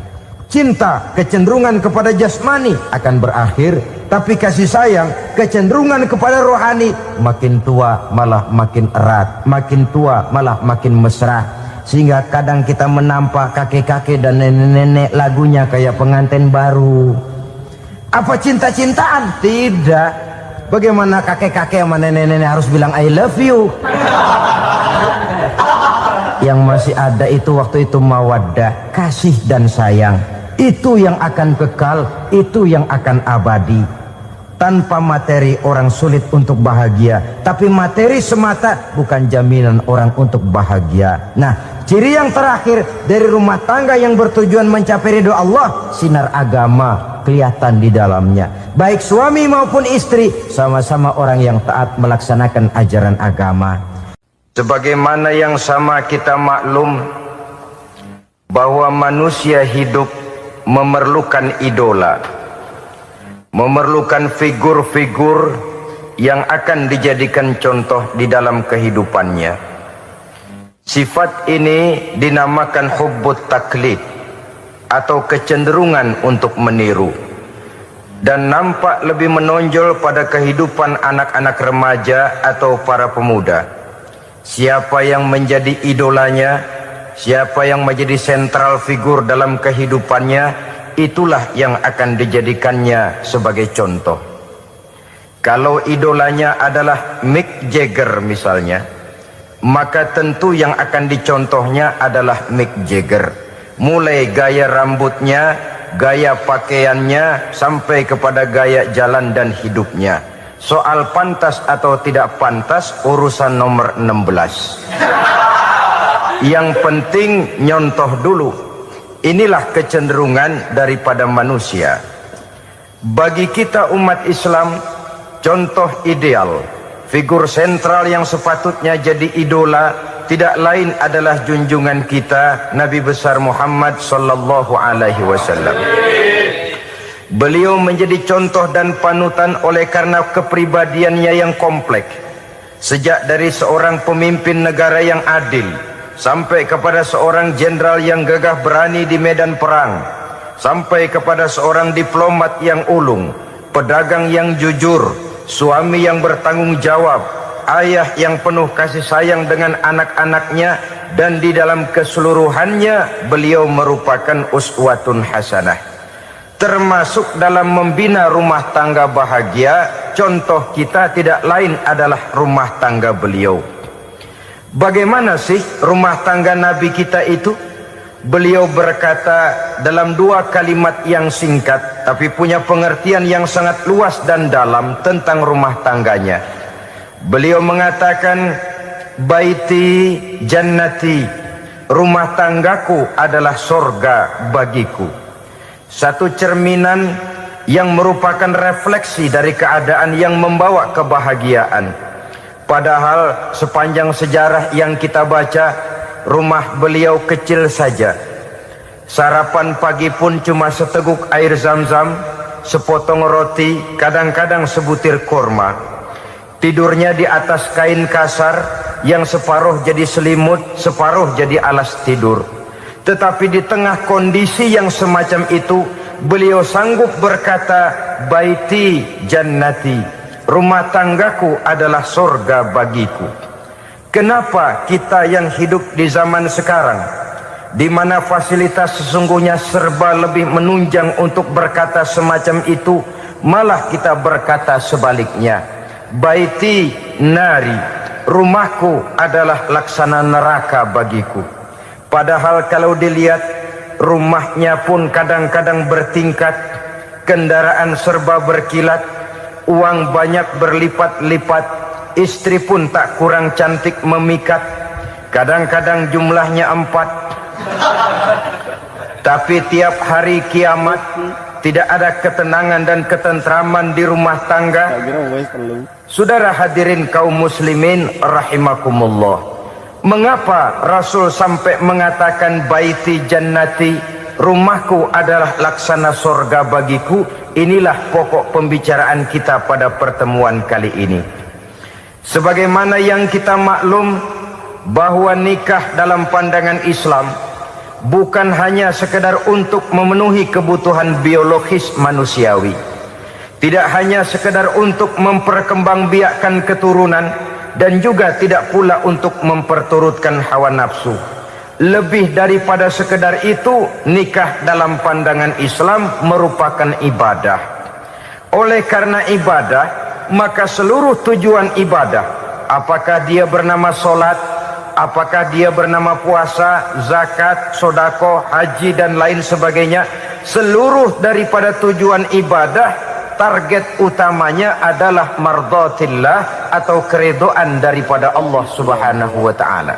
Cinta, kecenderungan kepada jasmani akan berakhir, tapi kasih sayang, kecenderungan kepada rohani, makin tua malah makin erat, makin tua malah makin mesra. Sehingga kadang kita menampak kakek-kakek dan nenek-nenek lagunya kayak pengantin baru. Apa cinta-cintaan? Tidak. Bagaimana kakek-kakek sama nenek-nenek harus bilang I love you? Yang masih ada itu waktu itu mawaddah, kasih dan sayang. Itu yang akan kekal, itu yang akan abadi. Tanpa materi orang sulit untuk bahagia, tapi materi semata bukan jaminan orang untuk bahagia. Nah, ciri yang terakhir dari rumah tangga yang bertujuan mencapai ridho Allah, sinar agama kelihatan di dalamnya. Baik suami maupun istri sama-sama orang yang taat melaksanakan ajaran agama. Sebagaimana yang sama kita maklum bahwa manusia hidup memerlukan idola, memerlukan figur-figur yang akan dijadikan contoh di dalam kehidupannya. Sifat ini dinamakan hubbut taklid atau kecenderungan untuk meniru, dan nampak lebih menonjol pada kehidupan anak-anak remaja atau para pemuda. Siapa yang menjadi idolanya, siapa yang menjadi sentral figur dalam kehidupannya, itulah yang akan dijadikannya sebagai contoh. Kalau idolanya adalah Mick Jagger misalnya, maka tentu yang akan dicontohnya adalah Mick Jagger. Mulai gaya rambutnya, gaya pakaiannya, sampai kepada gaya jalan dan hidupnya. Soal pantas atau tidak pantas urusan nomor 16. Yang penting nyontoh dulu. Inilah kecenderungan daripada manusia. Bagi kita umat Islam, contoh ideal, figur sentral yang sepatutnya jadi idola tidak lain adalah junjungan kita Nabi besar Muhammad sallallahu alaihi wasallam. Beliau menjadi contoh dan panutan oleh karena kepribadiannya yang kompleks. Sejak dari seorang pemimpin negara yang adil, sampai kepada seorang jenderal yang gagah berani di medan perang, sampai kepada seorang diplomat yang ulung, pedagang yang jujur, suami yang bertanggung jawab, ayah yang penuh kasih sayang dengan anak-anaknya, dan di dalam keseluruhannya beliau merupakan uswatun hasanah. Termasuk dalam membina rumah tangga bahagia, contoh kita tidak lain adalah rumah tangga beliau. Bagaimana sih rumah tangga Nabi kita itu? Beliau berkata dalam dua kalimat yang singkat, tapi punya pengertian yang sangat luas dan dalam tentang rumah tangganya. Beliau mengatakan, baiti jannati rumah tanggaku adalah sorga bagiku. Satu cerminan yang merupakan refleksi dari keadaan yang membawa kebahagiaan. Padahal sepanjang sejarah yang kita baca, rumah beliau kecil saja. Sarapan pagi pun cuma seteguk air zam-zam, sepotong roti, kadang-kadang sebutir kurma. Tidurnya di atas kain kasar yang separuh jadi selimut, separuh jadi alas tidur. Tetapi di tengah kondisi yang semacam itu, beliau sanggup berkata, baiti jannati, rumah tanggaku adalah surga bagiku. Kenapa kita yang hidup di zaman sekarang, di mana fasilitas sesungguhnya serba lebih menunjang untuk berkata semacam itu, malah kita berkata sebaliknya, baiti nari, rumahku adalah laksana neraka bagiku. Padahal kalau dilihat, rumahnya pun kadang-kadang bertingkat, kendaraan serba berkilat, uang banyak berlipat-lipat, istri pun tak kurang cantik memikat, kadang-kadang jumlahnya 4. Tapi tiap hari kiamat tidak ada ketenangan dan ketentraman di rumah tangga. Saudara hadirin kaum muslimin rahimakumullah, mengapa Rasul sampai mengatakan baiti jannati, rumahku adalah laksana surga bagiku? Inilah pokok pembicaraan kita pada pertemuan kali ini. Sebagaimana yang kita maklum bahwa nikah dalam pandangan Islam bukan hanya sekedar untuk memenuhi kebutuhan biologis manusiawi, tidak hanya sekedar untuk memperkembangbiakkan keturunan, dan juga tidak pula untuk memperturutkan hawa nafsu. Lebih daripada sekedar itu, nikah dalam pandangan Islam merupakan ibadah. Oleh karena ibadah, maka seluruh tujuan ibadah, apakah dia bernama solat, apakah dia bernama puasa, zakat, sodako, haji dan lain sebagainya, seluruh daripada tujuan ibadah, target utamanya adalah mardhatillah atau keridhaan daripada Allah Subhanahu wa taala.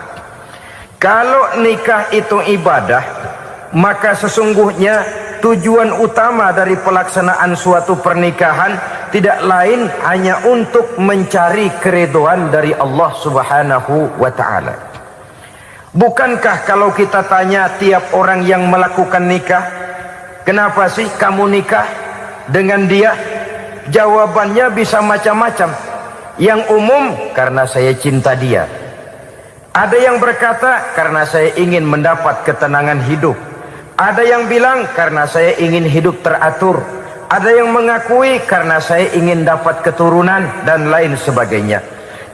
Kalau nikah itu ibadah, maka sesungguhnya tujuan utama dari pelaksanaan suatu pernikahan tidak lain hanya untuk mencari keridhaan dari Allah Subhanahu wa taala. Bukankah kalau kita tanya tiap orang yang melakukan nikah, kenapa sih kamu nikah dengan dia? Jawabannya bisa macam-macam. Yang umum, karena saya cinta dia. Ada yang berkata, karena saya ingin mendapat ketenangan hidup. Ada yang bilang, karena saya ingin hidup teratur. Ada yang mengakui, karena saya ingin dapat keturunan dan lain sebagainya.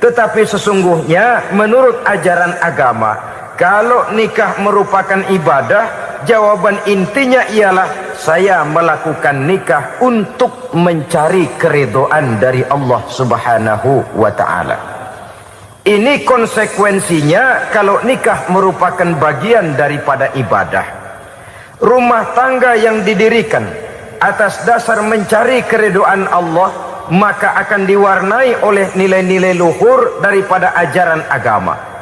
Tetapi sesungguhnya menurut ajaran agama, kalau nikah merupakan ibadah, jawaban intinya ialah saya melakukan nikah untuk mencari keridhaan dari Allah Subhanahu wa taala. Ini konsekuensinya kalau nikah merupakan bagian daripada ibadah. Rumah tangga yang didirikan atas dasar mencari keridhaan Allah, maka akan diwarnai oleh nilai-nilai luhur daripada ajaran agama.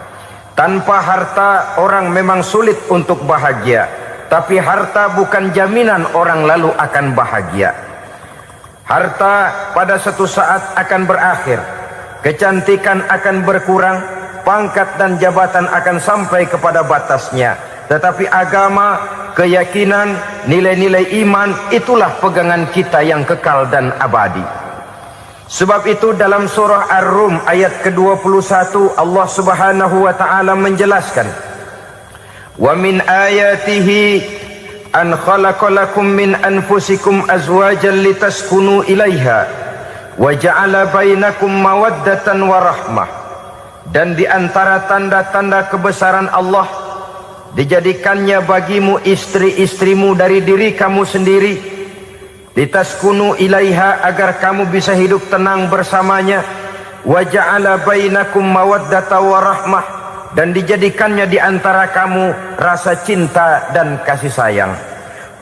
Tanpa harta orang memang sulit untuk bahagia, tapi harta bukan jaminan orang lalu akan bahagia. Harta pada suatu saat akan berakhir, kecantikan akan berkurang, pangkat dan jabatan akan sampai kepada batasnya. Tetapi agama, keyakinan, nilai-nilai iman, itulah pegangan kita yang kekal dan abadi. Sebab itu dalam surah Ar-Rum ayat ke-21 Allah Subhanahu wa taala menjelaskan, "Wa min ayatihi an khalaqalakum min anfusikum azwajan litaskunu ilaiha wa ja'ala bainakum mawaddatan wa rahmah." Dan di antara tanda-tanda kebesaran Allah, dijadikannya bagimu istri-istrimu dari diri kamu sendiri, litaskunu ilaiha, agar kamu bisa hidup tenang bersamanya, wa ja'ala bainakum mawaddatan wa rahmah, dan dijadikannya di antara kamu rasa cinta dan kasih sayang.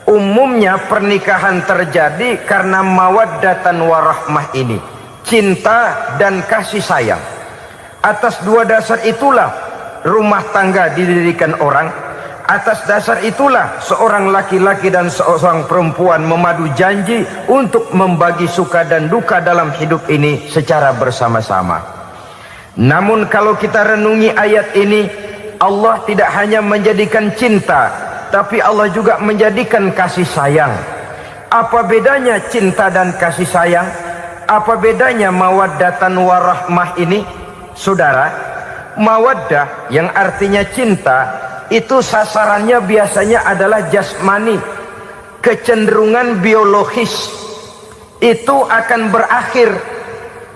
Umumnya pernikahan terjadi karena mawaddatan wa rahmah ini, cinta dan kasih sayang. Atas dua dasar itulah rumah tangga didirikan orang. Atas dasar itulah seorang laki-laki dan seorang perempuan memadu janji untuk membagi suka dan duka dalam hidup ini secara bersama-sama. Namun kalau kita renungi ayat ini, Allah tidak hanya menjadikan cinta, tapi Allah juga menjadikan kasih sayang. Apa bedanya cinta dan kasih sayang? Apa bedanya mawaddatan warahmah ini? Saudara, mawaddah yang artinya cinta itu sasarannya biasanya adalah jasmani, kecenderungan biologis. Itu akan berakhir.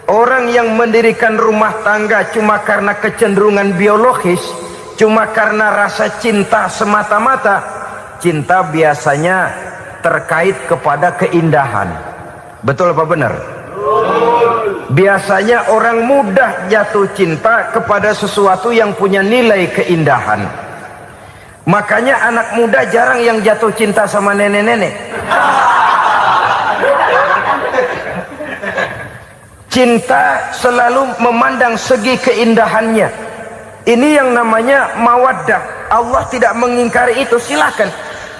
Orang yang mendirikan rumah tangga cuma karena kecenderungan biologis, cuma karena rasa cinta semata-mata, cinta biasanya terkait kepada keindahan. Betul apa benar? Biasanya orang mudah jatuh cinta kepada sesuatu yang punya nilai keindahan. Makanya anak muda jarang yang jatuh cinta sama nenek-nenek. Cinta selalu memandang segi keindahannya. Ini yang namanya mawaddah. Allah tidak mengingkari itu, silakan.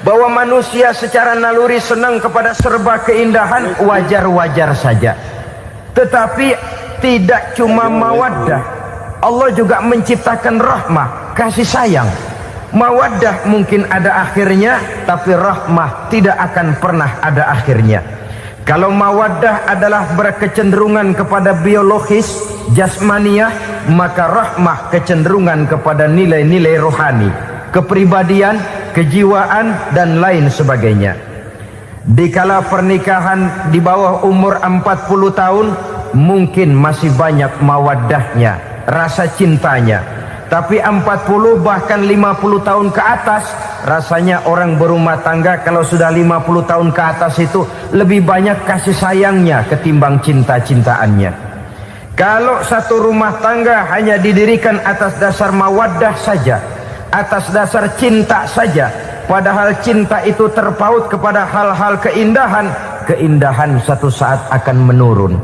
Bahwa manusia secara naluri senang kepada serba keindahan, wajar-wajar saja. Tetapi tidak cuma mawaddah, Allah juga menciptakan rahmah, kasih sayang. Mawaddah mungkin ada akhirnya, tapi rahmah tidak akan pernah ada akhirnya. Kalau mawaddah adalah berkecenderungan kepada biologis, jasmaniah, maka rahmah kecenderungan kepada nilai-nilai rohani, kepribadian, kejiwaan, dan lain sebagainya. Dikala pernikahan di bawah umur 40 tahun, mungkin masih banyak mawaddahnya, rasa cintanya. Tapi 40 bahkan 50 tahun ke atas, rasanya orang berumah tangga kalau sudah 50 tahun ke atas itu lebih banyak kasih sayangnya ketimbang cinta-cintaannya. Kalau satu rumah tangga hanya didirikan atas dasar mawaddah saja, atas dasar cinta saja, padahal cinta itu terpaut kepada hal-hal keindahan, keindahan satu saat akan menurun.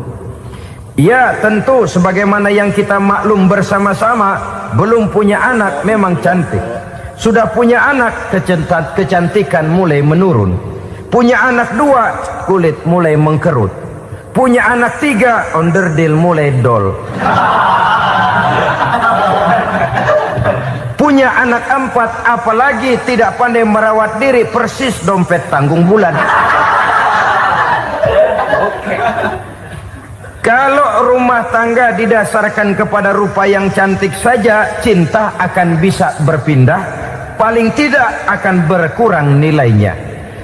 Ya tentu sebagaimana yang kita maklum bersama-sama, belum punya anak memang cantik. Sudah punya anak, kecantikan mulai menurun. Punya anak 2, kulit mulai mengkerut. Punya anak 3, onderdil mulai dol. Punya anak 4, apalagi tidak pandai merawat diri, persis dompet tanggung bulan. Kalau rumah tangga didasarkan kepada rupa yang cantik saja, cinta akan bisa berpindah, paling tidak akan berkurang nilainya.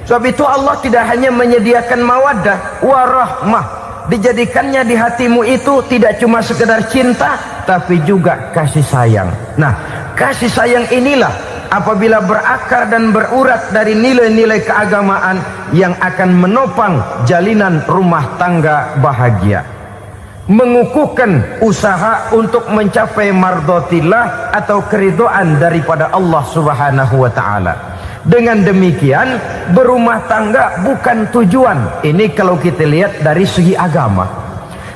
Sebab itu Allah tidak hanya menyediakan mawaddah, warahmah, dijadikannya di hatimu itu tidak cuma sekedar cinta, tapi juga kasih sayang. Nah, kasih sayang inilah apabila berakar dan berurat dari nilai-nilai keagamaan yang akan menopang jalinan rumah tangga bahagia. Mengukuhkan usaha untuk mencapai mardotillah atau keridhaan daripada Allah Subhanahu wa ta'ala. Dengan demikian berumah tangga bukan tujuan. Ini kalau kita lihat dari segi agama.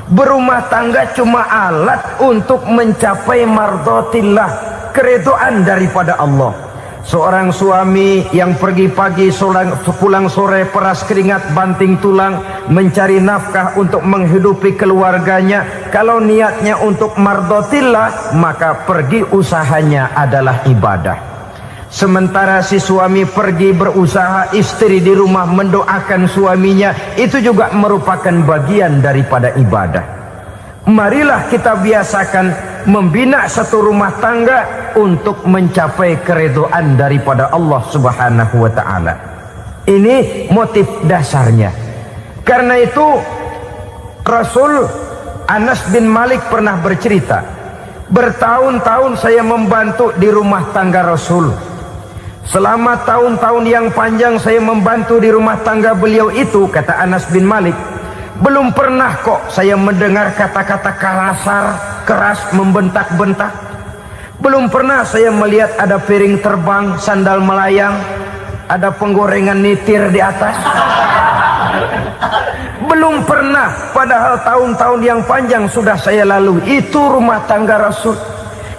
Berumah tangga cuma alat untuk mencapai mardotillah, keridhaan daripada Allah. Seorang suami yang pergi pagi pulang sore peras keringat banting tulang mencari nafkah untuk menghidupi keluarganya, kalau niatnya untuk mardotillah maka pergi usahanya adalah ibadah. Sementara si suami pergi berusaha, istri di rumah mendoakan suaminya, itu juga merupakan bagian daripada ibadah. Marilah kita biasakan membina satu rumah tangga untuk mencapai keridhaan daripada Allah Subhanahu wa ta'ala. Ini motif dasarnya. Karena itu Rasul Anas bin Malik pernah bercerita, bertahun-tahun saya membantu di rumah tangga Rasul. Selama tahun-tahun yang panjang saya membantu di rumah tangga beliau itu, kata Anas bin Malik, belum pernah kok saya mendengar kata-kata kasar, keras, membentak-bentak. Belum pernah saya melihat ada piring terbang, sandal melayang, ada penggorengan nitir di atas. Belum pernah, padahal tahun-tahun yang panjang sudah saya lalui. Itu rumah tangga Rasul.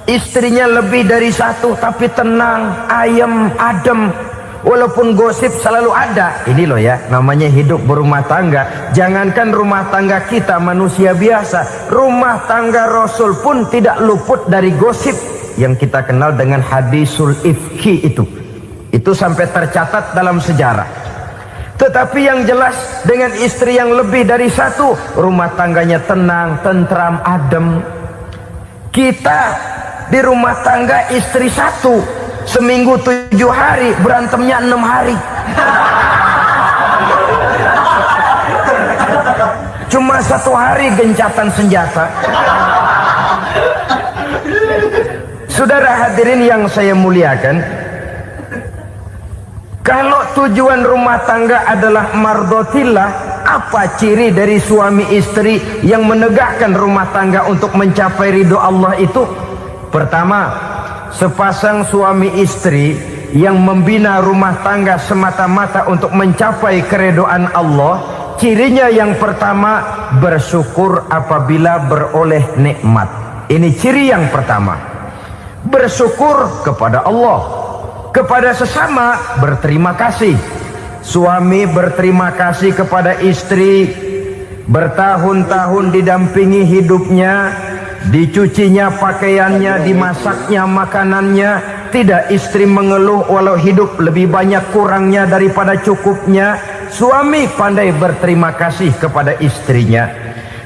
istrinya lebih dari satu tapi tenang, ayem, adem, walaupun gosip selalu ada. Ini loh ya, namanya hidup berumah tangga. Jangankan rumah tangga kita manusia biasa, rumah tangga Rasul pun tidak luput dari gosip yang kita kenal dengan hadisul ifki itu. Itu sampai tercatat dalam sejarah. Tetapi yang jelas, dengan istri yang lebih dari satu, rumah tangganya tenang, tentram, adem. Kita di rumah tangga istri satu, seminggu 7 hari, berantemnya 6 hari. Cuma 1 hari gencatan senjata. Saudara hadirin yang saya muliakan, kalau tujuan rumah tangga adalah mardotillah, apa ciri dari suami istri yang menegakkan rumah tangga untuk mencapai ridho Allah itu? Pertama, sepasang suami istri yang membina rumah tangga semata-mata untuk mencapai keridhaan Allah, cirinya yang pertama, bersyukur apabila beroleh nikmat. Ini ciri yang pertama. Bersyukur kepada Allah. Kepada sesama berterima kasih. Suami berterima kasih kepada istri, bertahun-tahun didampingi hidupnya, dicucinya pakaiannya, dimasaknya makanannya. Tidak istri mengeluh walau hidup lebih banyak kurangnya daripada cukupnya. Suami pandai berterima kasih kepada istrinya.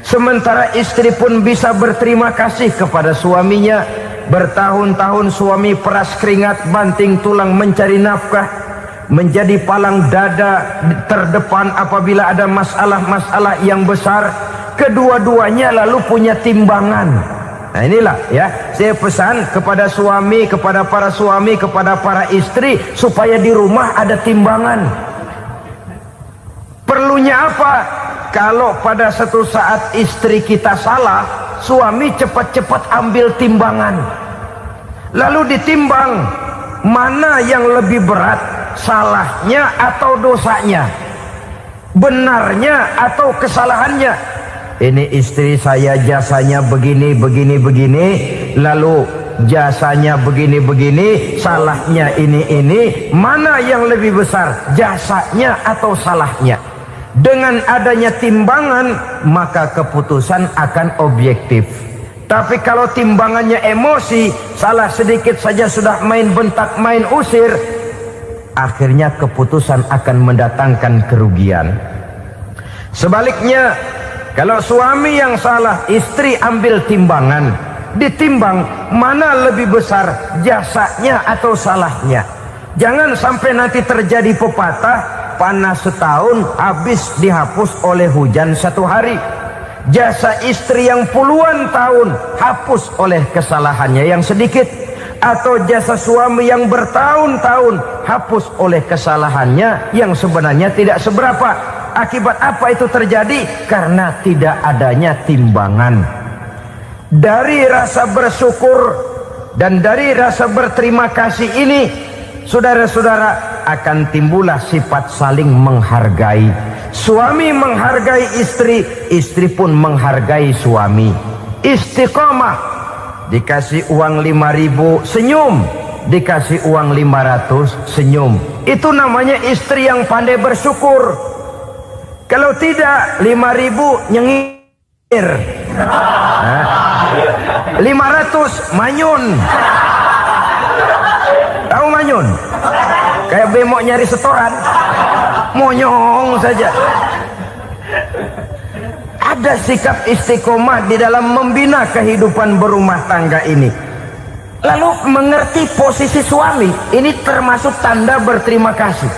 Sementara istri pun bisa berterima kasih kepada suaminya. Bertahun-tahun suami peras keringat, banting tulang mencari nafkah, menjadi palang dada terdepan apabila ada masalah-masalah yang besar. Kedua-duanya lalu punya timbangan. Nah inilah ya, saya pesan kepada suami, kepada para suami, kepada para istri, supaya di rumah ada timbangan. Perlunya apa? Kalau pada satu saat istri kita salah, suami cepat-cepat ambil timbangan, lalu ditimbang mana yang lebih berat, salahnya atau dosanya, benarnya atau kesalahannya. Ini istri saya jasanya begini, lalu jasanya begini, salahnya ini, mana yang lebih besar, jasanya atau salahnya? Dengan adanya timbangan, maka keputusan akan objektif. Tapi kalau timbangannya emosi, salah sedikit saja sudah main bentak, main usir, akhirnya keputusan akan mendatangkan kerugian. Sebaliknya, kalau suami yang salah, istri ambil timbangan, ditimbang mana lebih besar, jasanya atau salahnya. Jangan sampai nanti terjadi pepatah, panas setahun habis dihapus oleh hujan 1 hari. Jasa istri yang puluhan tahun hapus oleh kesalahannya yang sedikit, atau jasa suami yang bertahun-tahun hapus oleh kesalahannya yang sebenarnya tidak seberapa. Akibat apa itu terjadi? Karena tidak adanya timbangan. Dari rasa bersyukur dan dari rasa berterima kasih ini, saudara-saudara, akan timbullah sifat saling menghargai. Suami menghargai istri, istri pun menghargai suami. Istiqomah, dikasih uang 5.000 senyum, dikasih uang 500 senyum. Itu namanya istri yang pandai bersyukur. Kalau tidak, 5.000 nyengir, 500 manyun. Tahu manyun? Kayak bemok nyari setoran, monyong saja. Ada sikap istiqomah di dalam membina kehidupan berumah tangga ini. Lalu mengerti posisi suami, ini termasuk tanda berterima kasih.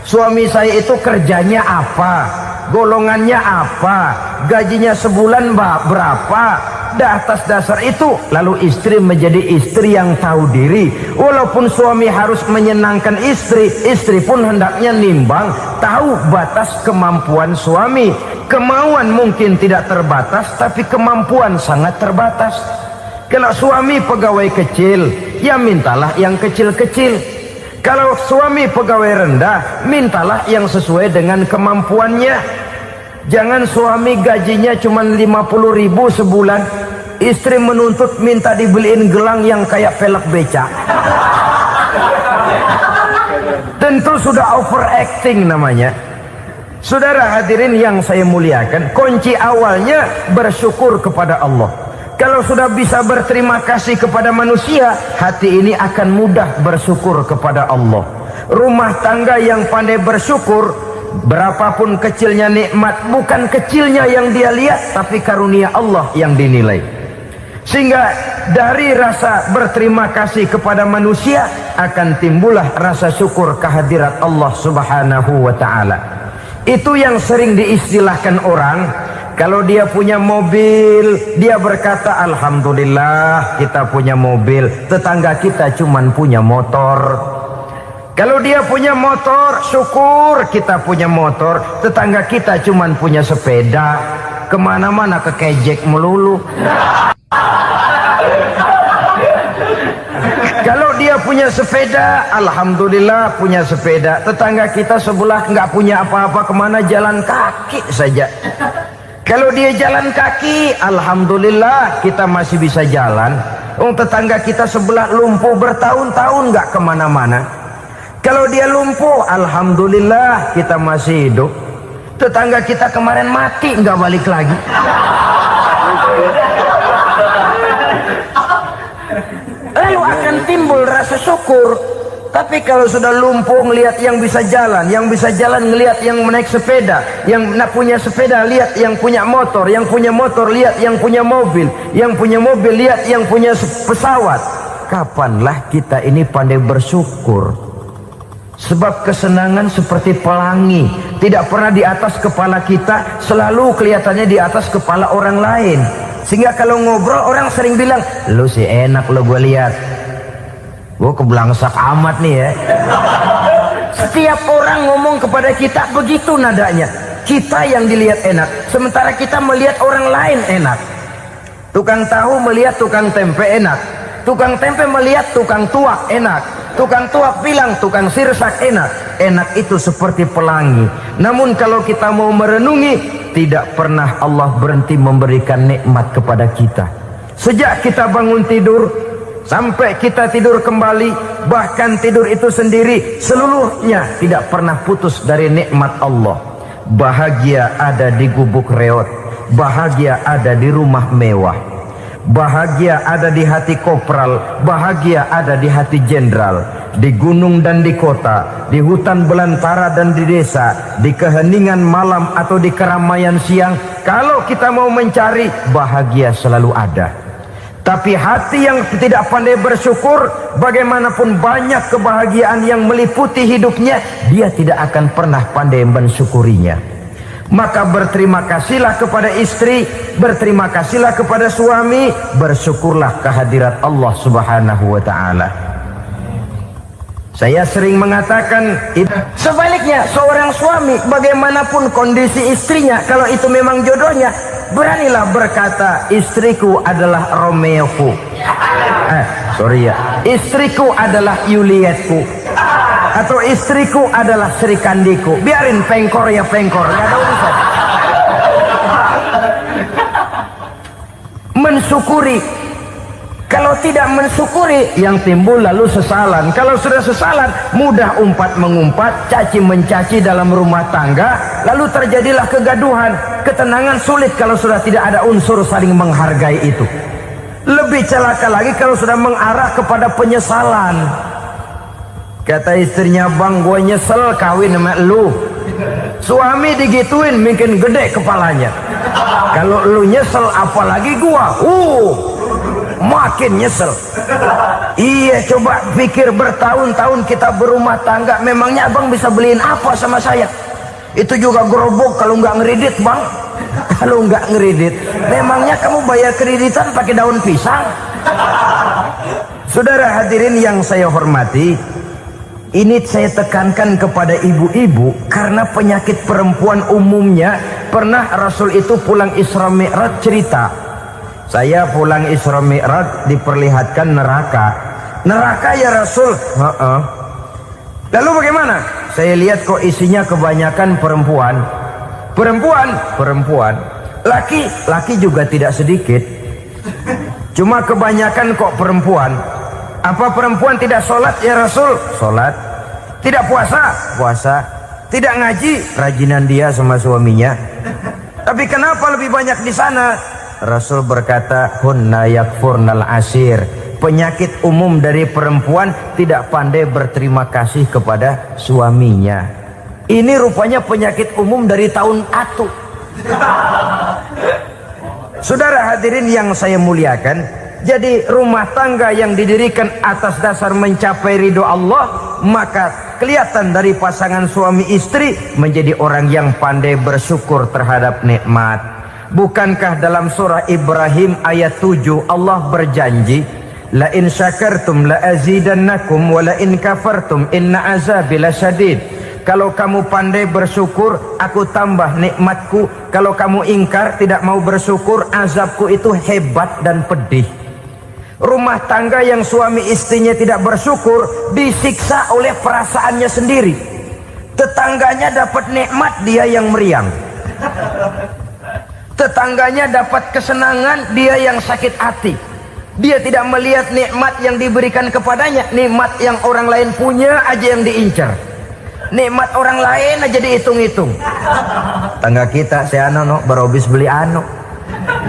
Suami saya itu kerjanya apa, golongannya apa, gajinya sebulan berapa. Atas dasar itu, lalu istri menjadi istri yang tahu diri. Walaupun suami harus menyenangkan istri, istri pun hendaknya nimbang, tahu batas kemampuan suami. Kemauan mungkin tidak terbatas, tapi kemampuan sangat terbatas. Kalau suami pegawai kecil, ya mintalah yang kecil-kecil. Kalau suami pegawai rendah, mintalah yang sesuai dengan kemampuannya. Jangan suami gajinya cuma 50.000 sebulan, istri menuntut minta dibeliin gelang yang kayak velg beca. Tentu sudah overacting namanya. Saudara hadirin yang saya muliakan, kunci awalnya bersyukur kepada Allah. Kalau sudah bisa berterima kasih kepada manusia, hati ini akan mudah bersyukur kepada Allah. Rumah tangga yang pandai bersyukur, berapapun kecilnya nikmat, bukan kecilnya yang dia lihat, tapi karunia Allah yang dinilai. Sehingga dari rasa berterima kasih kepada manusia akan timbullah rasa syukur kehadirat Allah Subhanahu wa ta'ala. Itu yang sering diistilahkan orang, kalau dia punya mobil, dia berkata alhamdulillah kita punya mobil, tetangga kita cuman punya motor. Kalau dia punya motor, syukur kita punya motor, tetangga kita cuman punya sepeda, kemana-mana kekejek melulu. Kalau dia punya sepeda, alhamdulillah punya sepeda, tetangga kita sebelah nggak punya apa-apa, kemana jalan kaki saja. Kalau dia jalan kaki, alhamdulillah kita masih bisa jalan. Tetangga kita sebelah lumpuh bertahun-tahun nggak kemana-mana. Kalau dia lumpuh, alhamdulillah kita masih hidup. Tetangga kita kemarin mati nggak balik lagi. Lalu akan timbul rasa syukur. Tapi kalau sudah lumpuh ngelihat yang bisa jalan ngelihat yang naik sepeda, yang punya sepeda lihat yang punya motor lihat yang punya mobil lihat yang punya pesawat. Kapanlah kita ini pandai bersyukur? Sebab kesenangan seperti pelangi, tidak pernah di atas kepala kita, selalu kelihatannya di atas kepala orang lain. Sehingga kalau ngobrol orang sering bilang, lu sih enak lo gue lihat, gue keblangsak amat nih ya. Setiap orang ngomong kepada kita begitu nadanya. Kita yang dilihat enak, sementara kita melihat orang lain enak. Tukang tahu melihat tukang tempe enak, tukang tempe melihat tukang tuak enak, tukang tuak bilang tukang sirsak enak. Enak itu seperti pelangi. Namun kalau kita mau merenungi, tidak pernah Allah berhenti memberikan nikmat kepada kita. Sejak kita bangun tidur sampai kita tidur kembali, bahkan tidur itu sendiri, seluruhnya tidak pernah putus dari nikmat Allah. Bahagia ada di gubuk reot, bahagia ada di rumah mewah, bahagia ada di hati kopral, bahagia ada di hati jenderal. Di gunung dan di kota, di hutan belantara dan di desa, di keheningan malam atau di keramaian siang, kalau kita mau mencari, bahagia selalu ada. Tapi hati yang tidak pandai bersyukur, bagaimanapun banyak kebahagiaan yang meliputi hidupnya, dia tidak akan pernah pandai mensyukurinya. Maka berterima kasihlah kepada istri, berterima kasihlah kepada suami, bersyukurlah kehadirat Allah Subhanahu wa ta'ala. Saya sering mengatakan, sebaliknya seorang suami bagaimanapun kondisi istrinya, kalau itu memang jodohnya, beranilah berkata, istriku adalah Romeoku, istriku adalah Julietku, atau istriku adalah Sri Kandiku. Biarin pengkor ya pengkor, nggak ada urusan. Mensyukuri. Kalau tidak mensyukuri, yang timbul lalu sesalan. Kalau sudah sesalan, mudah umpat mengumpat, caci mencaci dalam rumah tangga, lalu terjadilah kegaduhan. Ketenangan sulit kalau sudah tidak ada unsur saling menghargai itu. Lebih celaka lagi kalau sudah mengarah kepada penyesalan. Kata istrinya, bang gue nyesel kawin sama lu. Suami digituin mungkin gede kepalanya. Kalau lu nyesel apalagi gua, makin nyesel. Iya, coba pikir bertahun-tahun kita berumah tangga, memangnya abang bisa beliin apa sama saya? Itu juga gerobok kalau nggak ngeridit bang. Kalau nggak ngeridit, memangnya kamu bayar kreditan pakai daun pisang? Saudara hadirin yang saya hormati, ini saya tekankan kepada ibu-ibu karena penyakit perempuan umumnya. Pernah Rasul itu pulang Isra Mi'raj cerita, saya pulang Isra Mi'raj diperlihatkan neraka. Neraka ya Rasul? Lalu bagaimana? Saya lihat kok isinya kebanyakan perempuan. Perempuan. Laki juga tidak sedikit. Cuma kebanyakan kok perempuan. Apa perempuan tidak sholat ya Rasul? Sholat. Tidak puasa? Puasa. Tidak ngaji? Rajinan dia sama suaminya. Tapi kenapa lebih banyak di sana? Rasul berkata, hunna yakfurnal asir. Penyakit umum dari perempuan tidak pandai berterima kasih kepada suaminya. Ini rupanya penyakit umum dari tahun atu. Saudara hadirin yang saya muliakan, jadi rumah tangga yang didirikan atas dasar mencapai ridho Allah, maka kelihatan dari pasangan suami istri menjadi orang yang pandai bersyukur terhadap nikmat. Bukankah dalam surah Ibrahim ayat 7 Allah berjanji, la in syakartum la azidannakum wa la in kafartum inna azabi lasyadid. Kalau kamu pandai bersyukur, aku tambah nikmatku. Kalau kamu ingkar, tidak mau bersyukur, azabku itu hebat dan pedih. Rumah tangga yang suami istrinya tidak bersyukur disiksa oleh perasaannya sendiri. Tetangganya dapat nikmat, dia yang meriang. Tetangganya dapat kesenangan, dia yang sakit hati. Dia tidak melihat nikmat yang diberikan kepadanya. Nikmat yang orang lain punya aja yang diincar. Nikmat orang lain aja dihitung-hitung. Tangga kita, saya baru habis beli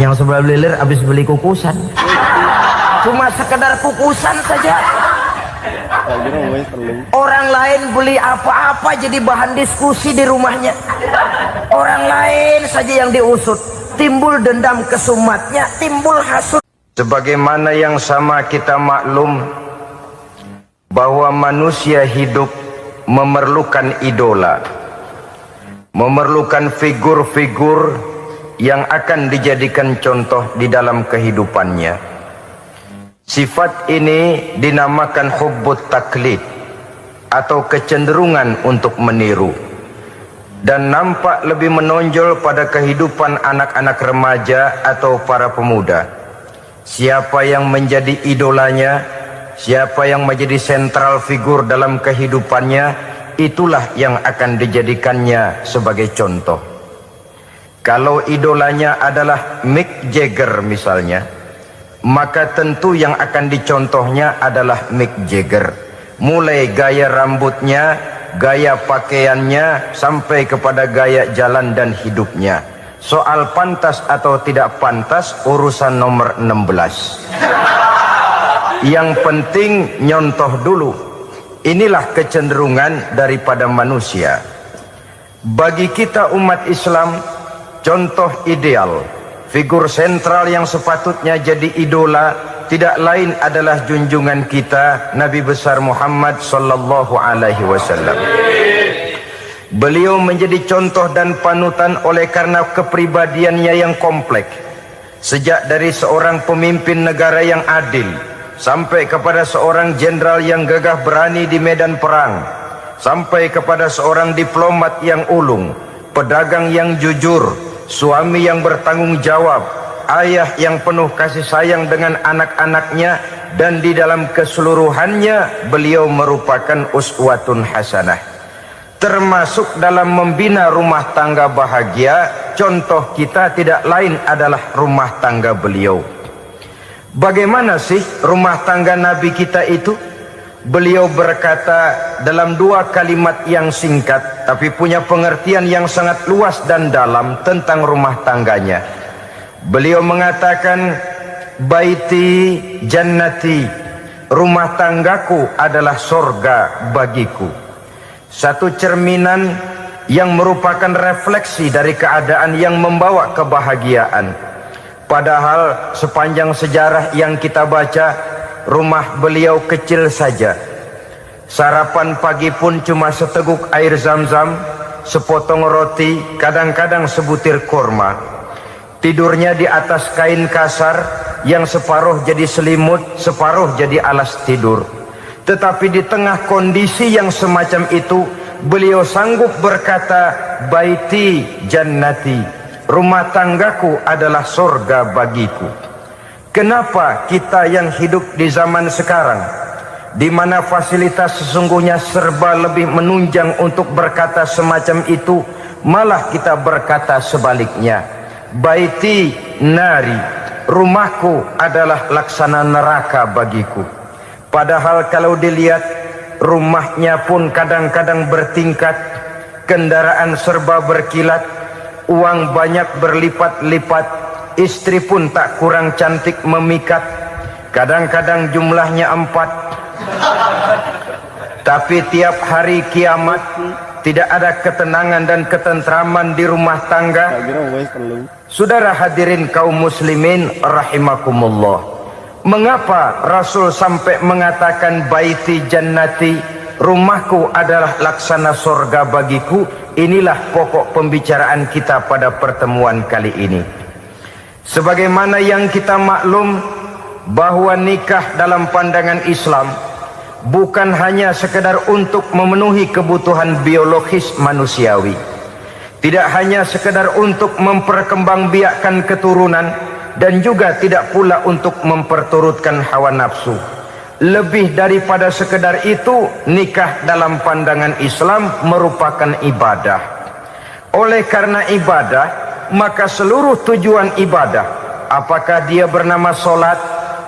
yang sebelah belilir habis beli kukusan. Cuma sekedar kukusan saja. Orang lain beli apa-apa jadi bahan diskusi di rumahnya. Orang lain saja yang diusut. Timbul dendam kesumatnya, timbul hasut. Sebagaimana yang sama kita maklum bahwa manusia hidup memerlukan idola, memerlukan figur-figur yang akan dijadikan contoh di dalam kehidupannya. Sifat ini dinamakan hubbut taklid atau kecenderungan untuk meniru, dan nampak lebih menonjol pada kehidupan anak-anak remaja atau para pemuda. Siapa yang menjadi idolanya, siapa yang menjadi sentral figur dalam kehidupannya, itulah yang akan dijadikannya sebagai contoh. Kalau idolanya adalah Mick Jagger misalnya, maka tentu yang akan dicontohnya adalah Mick Jagger. Mulai gaya rambutnya, gaya pakaiannya, sampai kepada gaya jalan dan hidupnya. Soal pantas atau tidak pantas urusan nomor 16. Yang penting nyontoh dulu. Inilah kecenderungan daripada manusia. Bagi kita umat Islam, contoh ideal, figur sentral yang sepatutnya jadi idola tidak lain adalah junjungan kita Nabi besar Muhammad sallallahu alaihi wasallam. Beliau menjadi contoh dan panutan oleh karena kepribadiannya yang kompleks. Sejak dari seorang pemimpin negara yang adil sampai kepada seorang jenderal yang gagah berani di medan perang, sampai kepada seorang diplomat yang ulung, pedagang yang jujur, suami yang bertanggung jawab, ayah yang penuh kasih sayang dengan anak-anaknya, dan di dalam keseluruhannya beliau merupakan uswatun hasanah. Termasuk dalam membina rumah tangga bahagia, contoh kita tidak lain adalah rumah tangga beliau. Bagaimana sih rumah tangga Nabi kita itu? Beliau berkata dalam dua kalimat yang singkat tapi punya pengertian yang sangat luas dan dalam tentang rumah tangganya. Beliau mengatakan, baiti jannati, rumah tanggaku adalah sorga bagiku. Satu cerminan yang merupakan refleksi dari keadaan yang membawa kebahagiaan. Padahal sepanjang sejarah yang kita baca, rumah beliau kecil saja. Sarapan pagi pun cuma seteguk air zam-zam, sepotong roti, kadang-kadang sebutir kurma. Tidurnya di atas kain kasar yang separuh jadi selimut, separuh jadi alas tidur. Tetapi di tengah kondisi yang semacam itu, beliau sanggup berkata, baiti jannati, rumah tanggaku adalah surga bagiku. Kenapa kita yang hidup di zaman sekarang, di mana fasilitas sesungguhnya serba lebih menunjang untuk berkata semacam itu, malah kita berkata sebaliknya, baiti nari, rumahku adalah laksana neraka bagiku. Padahal kalau dilihat, rumahnya pun kadang-kadang bertingkat, kendaraan serba berkilat, uang banyak berlipat-lipat, istri pun tak kurang cantik memikat, kadang-kadang jumlahnya 4. Tapi tiap hari kiamat tidak ada ketenangan dan ketentraman di rumah tangga. Saudara hadirin kaum muslimin rahimakumullah, mengapa Rasul sampai mengatakan baiti jannati, rumahku adalah laksana surga bagiku? Inilah pokok pembicaraan kita pada pertemuan kali ini. Sebagaimana yang kita maklum bahwa nikah dalam pandangan Islam bukan hanya sekedar untuk memenuhi kebutuhan biologis manusiawi, tidak hanya sekedar untuk memperkembangbiakkan keturunan, dan juga tidak pula untuk memperturutkan hawa nafsu. Lebih daripada sekedar itu, nikah dalam pandangan Islam merupakan ibadah. Oleh karena ibadah, maka seluruh tujuan ibadah, apakah dia bernama solat,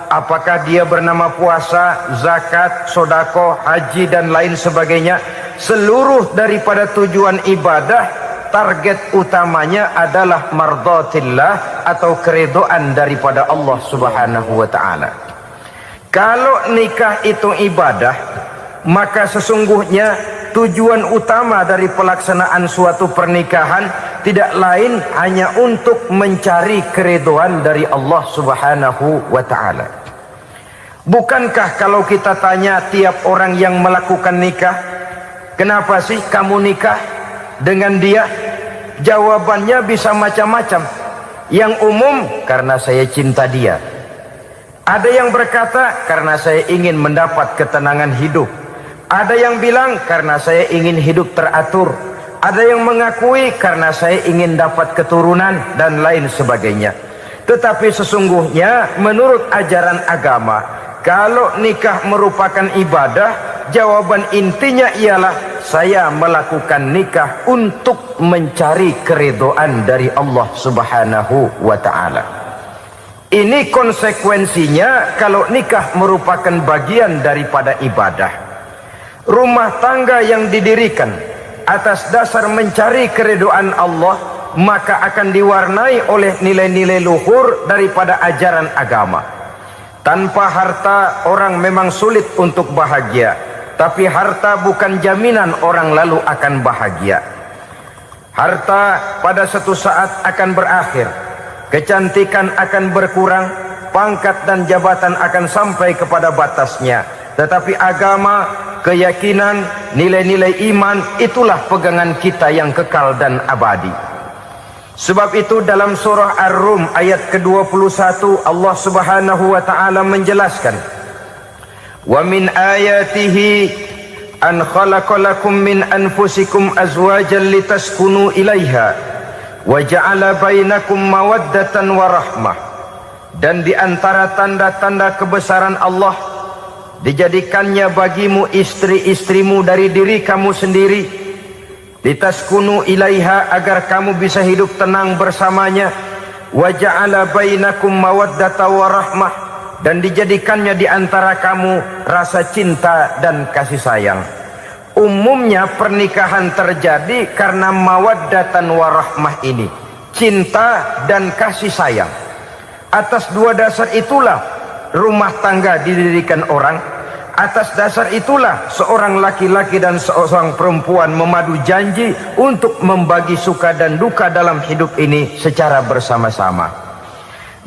apakah dia bernama puasa, zakat, sodako, haji dan lain sebagainya, seluruh daripada tujuan ibadah, target utamanya adalah mardhatillah atau keridhaan daripada Allah Subhanahu wa taala. Kalau nikah itu ibadah, maka sesungguhnya tujuan utama dari pelaksanaan suatu pernikahan tidak lain hanya untuk mencari keridhaan dari Allah Subhanahu wa taala. Bukankah kalau kita tanya tiap orang yang melakukan nikah, kenapa sih kamu nikah dengan dia? Jawabannya bisa macam-macam. Yang umum, karena saya cinta dia. Ada yang berkata, karena saya ingin mendapat ketenangan hidup. Ada yang bilang, karena saya ingin hidup teratur. Ada yang mengakui, karena saya ingin dapat keturunan dan lain sebagainya. Tetapi sesungguhnya menurut ajaran agama, kalau nikah merupakan ibadah, jawaban intinya ialah saya melakukan nikah untuk mencari keridhaan dari Allah Subhanahu wa taala. Ini konsekuensinya kalau nikah merupakan bagian daripada ibadah. Rumah tangga yang didirikan atas dasar mencari keridhaan Allah, maka akan diwarnai oleh nilai-nilai luhur daripada ajaran agama. Tanpa harta orang memang sulit untuk bahagia, tapi harta bukan jaminan orang lalu akan bahagia. Harta pada suatu saat akan berakhir, kecantikan akan berkurang, pangkat dan jabatan akan sampai kepada batasnya. Tetapi agama, keyakinan, nilai-nilai iman, itulah pegangan kita yang kekal dan abadi. Sebab itu dalam surah Ar-Rum ayat ke-21 Allah Subhanahu wa taala menjelaskan, "Wa min ayatihi an khalaqalakum min anfusikum azwajan litaskunu ilaiha wa ja'ala bainakum mawaddatan wa rahmah." Dan di antara tanda-tanda kebesaran Allah, dijadikannya bagimu istri-istrimu dari diri kamu sendiri, litaskunu ilaiha, agar kamu bisa hidup tenang bersamanya, wa ja'ala bainakum mawaddatan wa rahmah, dan dijadikannya di antara kamu rasa cinta dan kasih sayang. Umumnya pernikahan terjadi karena mawaddatan wa rahmah ini, cinta dan kasih sayang. Atas dua dasar itulah rumah tangga didirikan orang. Atas dasar itulah seorang laki-laki dan seorang perempuan memadu janji untuk membagi suka dan duka dalam hidup ini secara bersama-sama.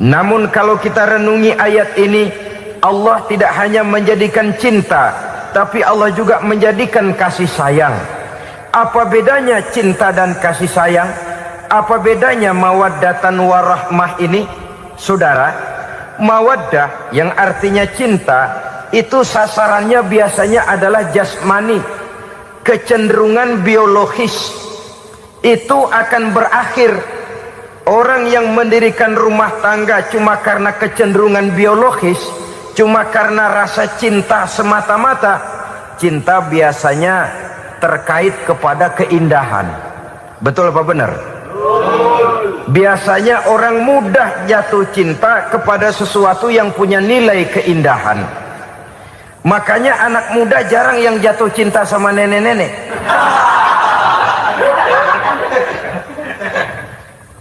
Namun kalau kita renungi ayat ini, Allah tidak hanya menjadikan cinta, tapi Allah juga menjadikan kasih sayang. Apa bedanya cinta dan kasih sayang? Apa bedanya mawaddatan warahmah ini? Saudara, mawaddah yang artinya cinta, itu sasarannya biasanya adalah jasmani, kecenderungan biologis. Itu akan berakhir. Orang yang mendirikan rumah tangga cuma karena kecenderungan biologis, cuma karena rasa cinta semata-mata, cinta biasanya terkait kepada keindahan. Betul apa benar? biasanya orang mudah jatuh cinta kepada sesuatu yang punya nilai keindahan. Makanya anak muda jarang yang jatuh cinta sama nenek-nenek.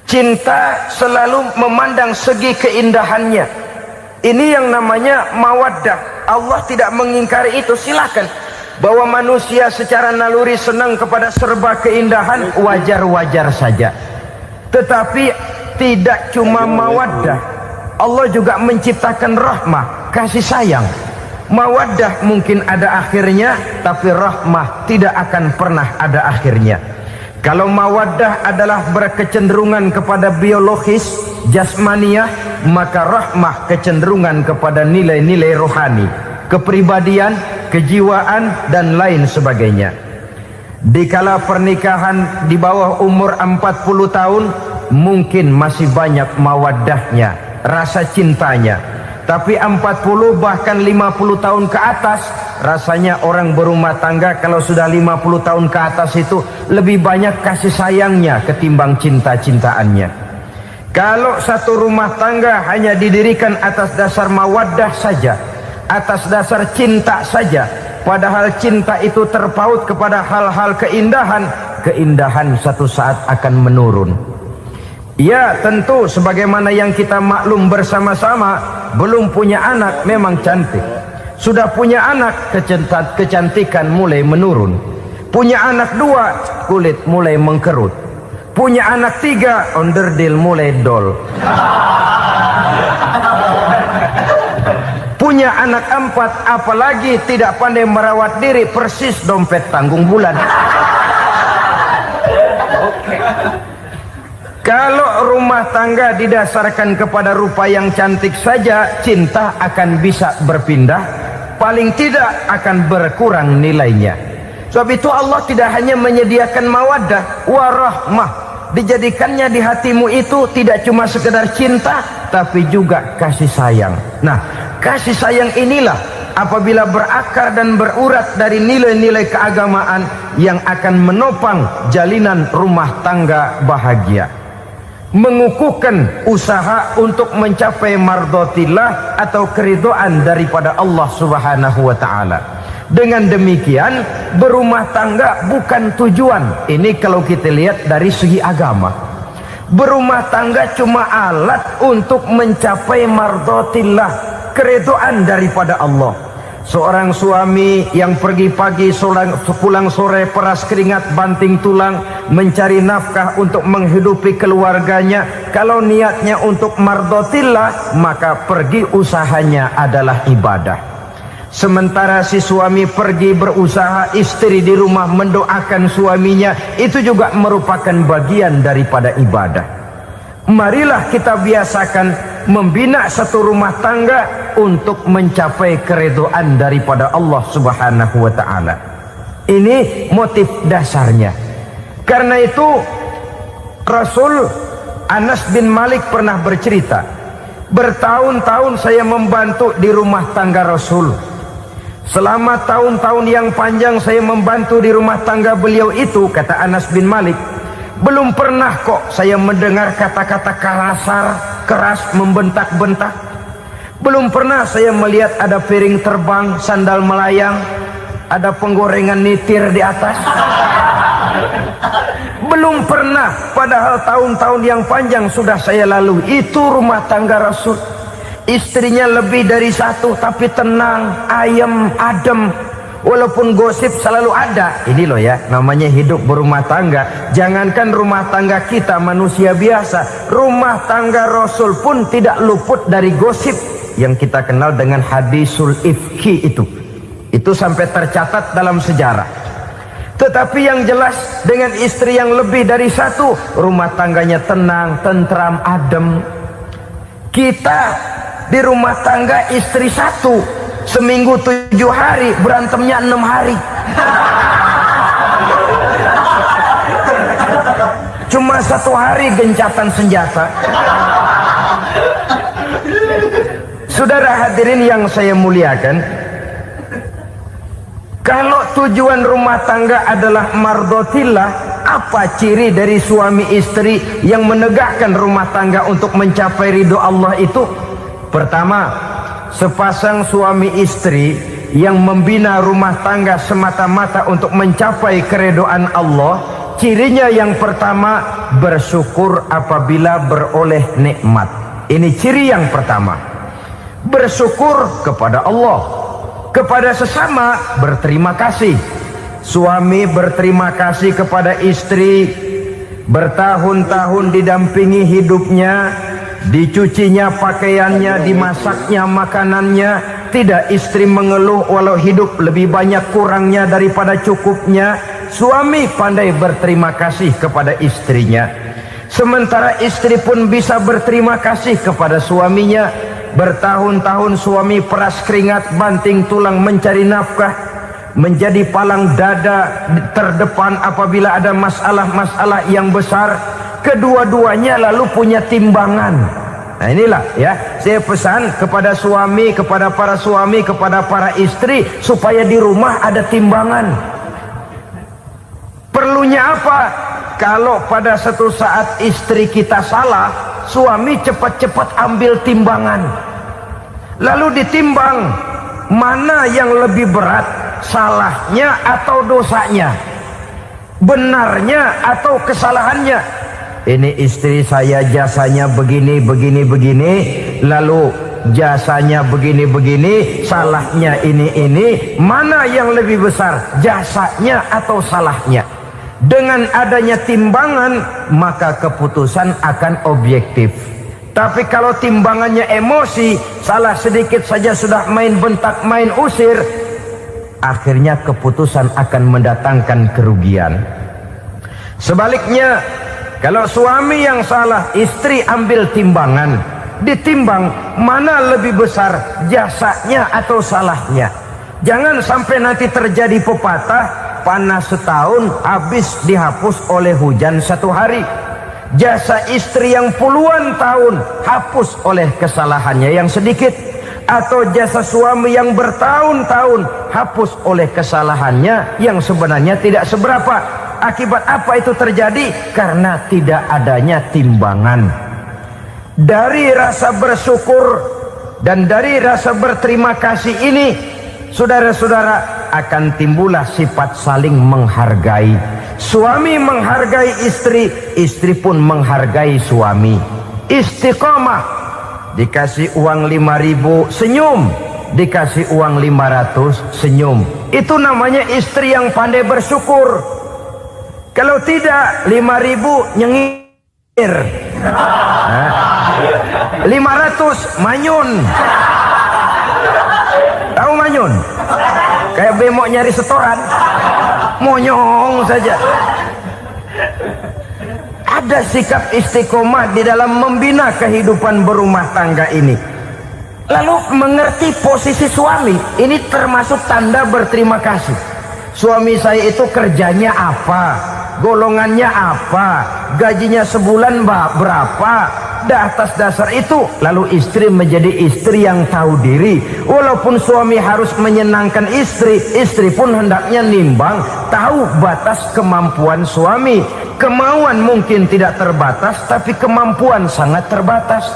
Cinta selalu memandang segi keindahannya. Ini yang namanya mawaddah. Allah tidak mengingkari itu, silakan. Bahwa manusia secara naluri senang kepada serba keindahan, wajar-wajar saja. Tetapi tidak cuma mawaddah, Allah juga menciptakan rahmah, kasih sayang. Mawaddah mungkin ada akhirnya, tapi rahmah tidak akan pernah ada akhirnya. Kalau mawaddah adalah berkecenderungan kepada biologis, jasmaniah, maka rahmah kecenderungan kepada nilai-nilai rohani, kepribadian, kejiwaan, dan lain sebagainya. Dikala pernikahan di bawah umur 40 tahun, mungkin masih banyak mawaddahnya, rasa cintanya. Tapi 40 bahkan 50 tahun ke atas, rasanya orang berumah tangga kalau sudah 50 tahun ke atas itu lebih banyak kasih sayangnya ketimbang cinta-cintaannya. Kalau satu rumah tangga hanya didirikan atas dasar mawaddah saja, atas dasar cinta saja, padahal cinta itu terpaut kepada hal-hal keindahan, keindahan satu saat akan menurun. Ya, tentu sebagaimana yang kita maklum bersama-sama, belum punya anak memang cantik. Sudah punya anak, kecantikan mulai menurun. Punya anak 2, kulit mulai mengkerut. Punya anak 3, onderdil mulai dol. Punya anak 4, apalagi tidak pandai merawat diri, persis dompet tanggung bulan. Kalau rumah tangga didasarkan kepada rupa yang cantik saja, cinta akan bisa berpindah, paling tidak akan berkurang nilainya. Sebab itu Allah tidak hanya menyediakan mawaddah, warahmah, dijadikannya di hatimu itu tidak cuma sekedar cinta, tapi juga kasih sayang. Nah, kasih sayang inilah apabila berakar dan berurat dari nilai-nilai keagamaan yang akan menopang jalinan rumah tangga bahagia, mengukuhkan usaha untuk mencapai mardhatillah atau keridhaan daripada Allah Subhanahu wa taala. Dengan demikian, berumah tangga bukan tujuan. Ini kalau kita lihat dari segi agama. Berumah tangga cuma alat untuk mencapai mardhatillah, keridhaan daripada Allah. Seorang suami yang pergi pagi pulang sore peras keringat banting tulang mencari nafkah untuk menghidupi keluarganya, kalau niatnya untuk mardhatillah maka pergi usahanya adalah ibadah. Sementara si suami pergi berusaha, istri di rumah mendoakan suaminya, itu juga merupakan bagian daripada ibadah. Marilah kita biasakan membina satu rumah tangga untuk mencapai keridhaan daripada Allah Subhanahu wa taala. Ini motif dasarnya. Karena itu Rasul Anas bin Malik pernah bercerita, bertahun-tahun saya membantu di rumah tangga Rasul. Selama tahun-tahun yang panjang saya membantu di rumah tangga beliau itu, kata Anas bin Malik, belum pernah kok saya mendengar kata-kata kasar, keras, membentak-bentak. Belum pernah saya melihat ada piring terbang, sandal melayang, ada penggorengan nitir di atas. Belum pernah, padahal tahun-tahun yang panjang sudah saya lalui. Itu rumah tangga Rasul. Istrinya lebih dari satu, tapi tenang, ayem, adem. Walaupun gosip selalu ada. Ini loh ya, namanya hidup berumah tangga. Jangankan rumah tangga kita manusia biasa, rumah tangga Rasul pun tidak luput dari gosip yang kita kenal dengan hadisul ifki itu. Itu sampai tercatat dalam sejarah. Tetapi yang jelas, dengan istri yang lebih dari satu, rumah tangganya tenang, tentram, adem. Kita di rumah tangga istri satu, seminggu 7 hari, berantemnya 6 hari. Cuma 1 hari gencatan senjata. Saudara hadirin yang saya muliakan, Kalau tujuan rumah tangga adalah mardotillah, apa ciri dari suami istri yang menegakkan rumah tangga untuk mencapai ridho Allah itu? Pertama, sepasang suami istri yang membina rumah tangga semata-mata untuk mencapai keridhaan Allah, cirinya yang pertama, bersyukur apabila beroleh nikmat. Ini ciri yang pertama. Bersyukur kepada Allah, kepada sesama berterima kasih. Suami berterima kasih kepada istri, bertahun-tahun didampingi hidupnya, dicucinya pakaiannya, dimasaknya makanannya. Tidak istri mengeluh walau hidup lebih banyak kurangnya daripada cukupnya. Suami pandai berterima kasih kepada istrinya. Sementara istri pun bisa berterima kasih kepada suaminya. Bertahun-tahun suami peras keringat, banting tulang mencari nafkah, menjadi palang dada terdepan apabila ada masalah-masalah yang besar. Kedua-duanya lalu punya timbangan. Nah inilah ya, saya pesan kepada suami, kepada para suami, kepada para istri, supaya di rumah ada timbangan. Perlunya apa? Kalau pada satu saat istri kita salah, suami cepat-cepat ambil timbangan, lalu ditimbang mana yang lebih berat, salahnya atau dosanya, benarnya atau kesalahannya. Ini istri saya jasanya begini, lalu jasanya begini, salahnya ini. Mana yang lebih besar, jasanya atau salahnya? Dengan adanya timbangan, maka keputusan akan objektif. Tapi kalau timbangannya emosi, salah sedikit saja sudah main bentak, main usir, akhirnya keputusan akan mendatangkan kerugian. Sebaliknya, kalau suami yang salah, istri ambil timbangan, ditimbang mana lebih besar, jasanya atau salahnya. Jangan sampai nanti terjadi pepatah, panas setahun habis dihapus oleh hujan satu hari. Jasa istri yang puluhan tahun hapus oleh kesalahannya yang sedikit, atau jasa suami yang bertahun-tahun hapus oleh kesalahannya yang sebenarnya tidak seberapa. Akibat apa itu terjadi? Karena tidak adanya timbangan. Dari rasa bersyukur dan dari rasa berterima kasih ini, saudara-saudara, akan timbullah sifat saling menghargai. Suami menghargai istri, istri pun menghargai suami. Istiqomah, dikasih uang 5.000 senyum, dikasih uang 500 senyum. Itu namanya istri yang pandai bersyukur. Kalau tidak, 5.000 nyengir, 500 manyun. Tahu manyun? Kayak bemok nyari setoran, monyong saja. Ada sikap istiqomah di dalam membina kehidupan berumah tangga ini. Lalu mengerti posisi suami, ini termasuk tanda berterima kasih. Suami saya itu kerjanya apa, golongannya apa, gajinya sebulan berapa. Atas dasar itu, lalu istri menjadi istri yang tahu diri. Walaupun suami harus menyenangkan istri, istri pun hendaknya nimbang, tahu batas kemampuan suami. Kemauan mungkin tidak terbatas, tapi kemampuan sangat terbatas.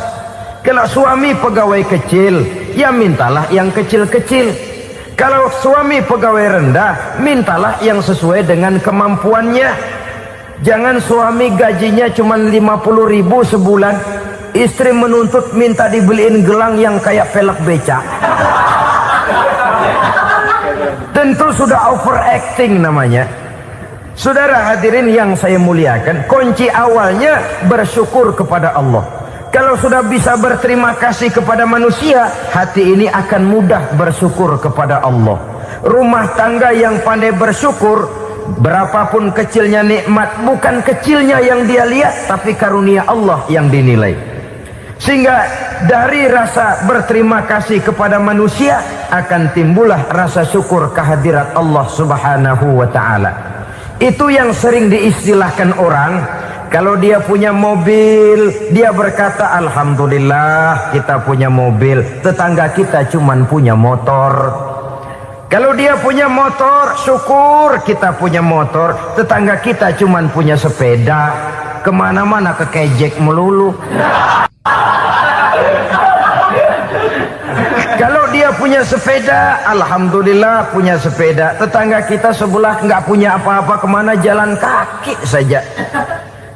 Kalau suami pegawai kecil, ya mintalah yang kecil-kecil. Kalau suami pegawai rendah, mintalah yang sesuai dengan kemampuannya. Jangan suami gajinya cuma 50.000 sebulan, istri menuntut minta dibeliin gelang yang kayak pelek beca. Tentu sudah overacting namanya. Saudara hadirin yang saya muliakan, kunci awalnya bersyukur kepada Allah. Kalau sudah bisa berterima kasih kepada manusia, hati ini akan mudah bersyukur kepada Allah. Rumah tangga yang pandai bersyukur, berapapun kecilnya nikmat, bukan kecilnya yang dia lihat, tapi karunia Allah yang dinilai. Sehingga dari rasa berterima kasih kepada manusia akan timbullah rasa syukur kehadirat Allah Subhanahu wa ta'ala. Itu yang sering diistilahkan orang, kalau dia punya mobil, dia berkata alhamdulillah kita punya mobil, tetangga kita cuman punya motor. Kalau dia punya motor, syukur kita punya motor. Tetangga kita cuman punya sepeda, kemana-mana kekejek melulu. Kalau dia punya sepeda, alhamdulillah punya sepeda. Tetangga kita sebelah nggak punya apa-apa, kemana jalan kaki saja.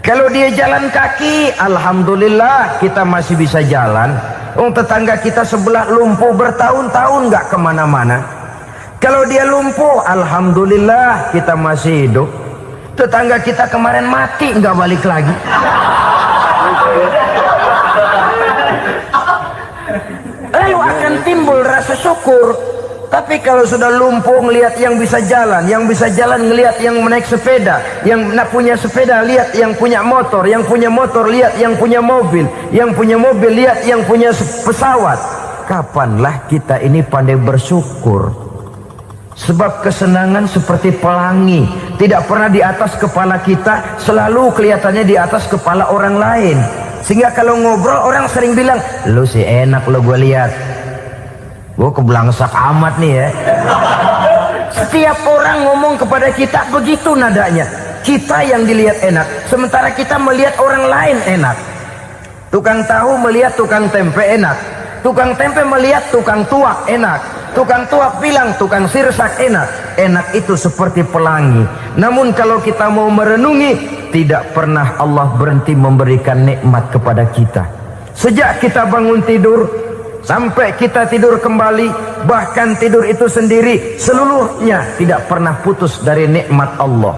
Kalau dia jalan kaki, alhamdulillah kita masih bisa jalan. Tetangga kita sebelah lumpuh bertahun-tahun nggak kemana-mana. Kalau dia lumpuh, alhamdulillah kita masih hidup. Tetangga kita kemarin mati nggak balik lagi. Lalu akan timbul rasa syukur. Tapi kalau sudah lumpuh ngelihat yang bisa jalan ngelihat yang menaik sepeda, yang punya sepeda lihat yang punya motor lihat yang punya mobil lihat yang punya pesawat. Kapanlah kita ini pandai bersyukur? Sebab kesenangan seperti pelangi, tidak pernah di atas kepala kita, selalu kelihatannya di atas kepala orang lain. Sehingga kalau ngobrol orang sering bilang, lu sih enak lo gue lihat, gue keblangsak amat nih ya. Setiap orang ngomong kepada kita begitu nadanya. Kita yang dilihat enak, sementara kita melihat orang lain enak. Tukang tahu melihat tukang tempe enak, tukang tempe melihat tukang tuak enak, tukang tuak bilang tukang sirsak enak. Enak itu seperti pelangi. Namun kalau kita mau merenungi, tidak pernah Allah berhenti memberikan nikmat kepada kita. Sejak kita bangun tidur sampai kita tidur kembali, bahkan tidur itu sendiri, seluruhnya tidak pernah putus dari nikmat Allah.